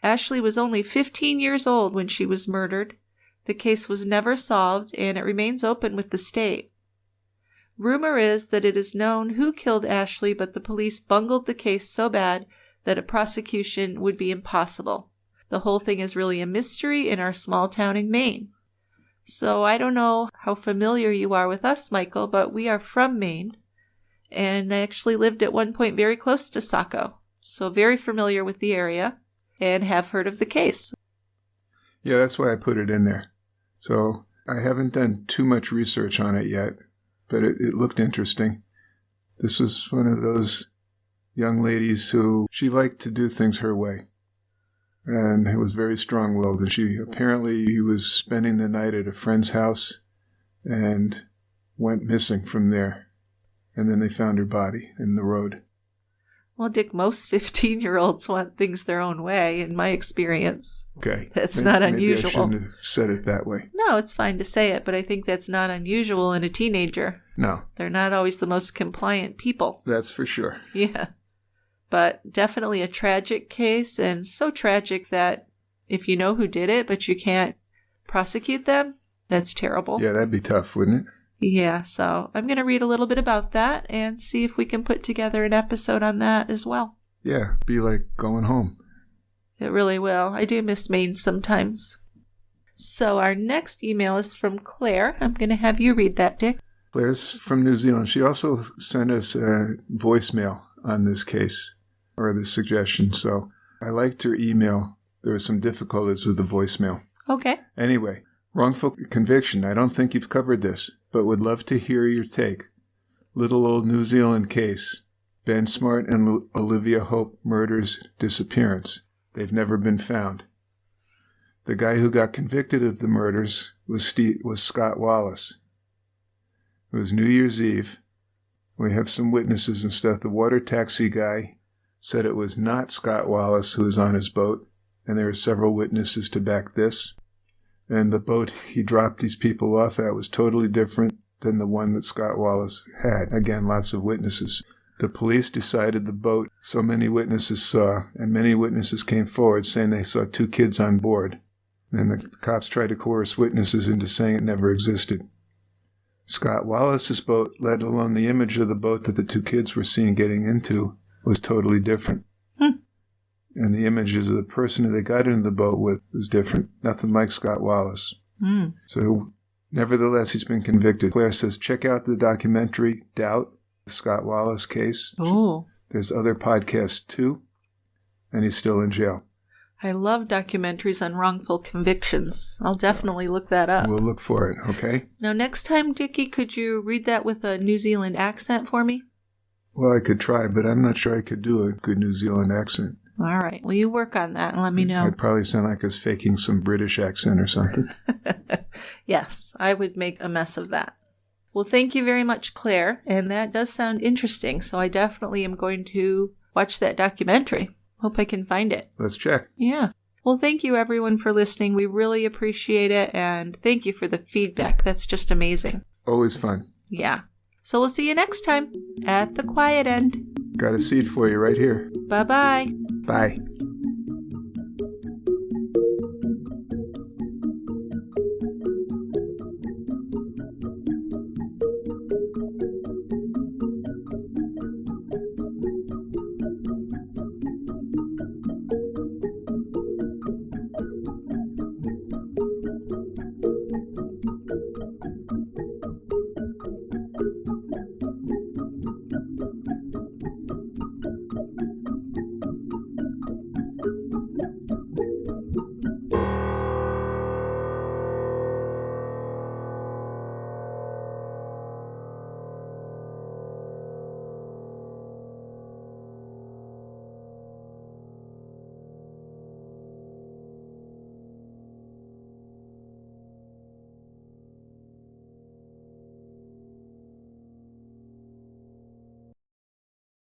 Ashley was only 15 years old when she was murdered. The case was never solved, and it remains open with the state. Rumor is that it is known who killed Ashley, but the police bungled the case so bad that a prosecution would be impossible. The whole thing is really a mystery in our small town in Maine. So I don't know how familiar you are with us, Michael, but we are from Maine, and I actually lived at one point very close to Saco, so very familiar with the area and have heard of the case. Yeah, that's why I put it in there. So I haven't done too much research on it yet, but it looked interesting. This was one of those young ladies who she liked to do things her way. And it was very strong-willed. And she apparently was spending the night at a friend's house and went missing from there. And then they found her body in the road. Well, Dick, most 15-year-olds want things their own way, in my experience. Okay. That's not unusual. Maybe I shouldn't have said it that way. No, it's fine to say it, but I think that's not unusual in a teenager. No. They're not always the most compliant people. That's for sure. Yeah. But definitely a tragic case, and so tragic that if you know who did it, but you can't prosecute them, that's terrible. Yeah, that'd be tough, wouldn't it? Yeah, so I'm going to read a little bit about that and see if we can put together an episode on that as well. Yeah, be like going home. It really will. I do miss Maine sometimes. So our next email is from Claire. I'm going to have you read that, Dick. Claire's from New Zealand. She also sent us a voicemail on this case, or this suggestion, so I liked her email. There were some difficulties with the voicemail. Okay. Anyway, wrongful conviction. I don't think you've covered this, but would love to hear your take. Little old New Zealand case. Ben Smart and Olivia Hope murders disappearance. They've never been found. The guy who got convicted of the murders was Scott Wallace. It was New Year's Eve. We have some witnesses and stuff. The water taxi guy said it was not Scott Wallace who was on his boat, and there are several witnesses to back this. And the boat he dropped these people off at was totally different than the one that Scott Wallace had. Again, lots of witnesses. The police decided the boat so many witnesses saw, and many witnesses came forward saying they saw 2 kids on board. And the cops tried to coerce witnesses into saying it never existed. Scott Wallace's boat, let alone the image of the boat that the 2 kids were seen getting into, was totally different. And the images of the person who they got into the boat with was different. Nothing like Scott Wallace. So, nevertheless, he's been convicted. Claire says, check out the documentary, Doubt, the Scott Wallace case. Oh. There's other podcasts, too. And he's still in jail. I love documentaries on wrongful convictions. I'll definitely look that up. We'll look for it, okay? Now, next time, Dickie, could you read that with a New Zealand accent for me? Well, I could try, but I'm not sure I could do a good New Zealand accent. All right. Well, you work on that and let me know. I'd probably sound like I was faking some British accent or something. Yes, I would make a mess of that. Well, thank you very much, Claire. And that does sound interesting. So I definitely am going to watch that documentary. Hope I can find it. Let's check. Yeah. Well, thank you everyone for listening. We really appreciate it. And thank you for the feedback. That's just amazing. Always fun. Yeah. So we'll see you next time at the quiet end. Got a seat for you right here. Bye-bye. Bye.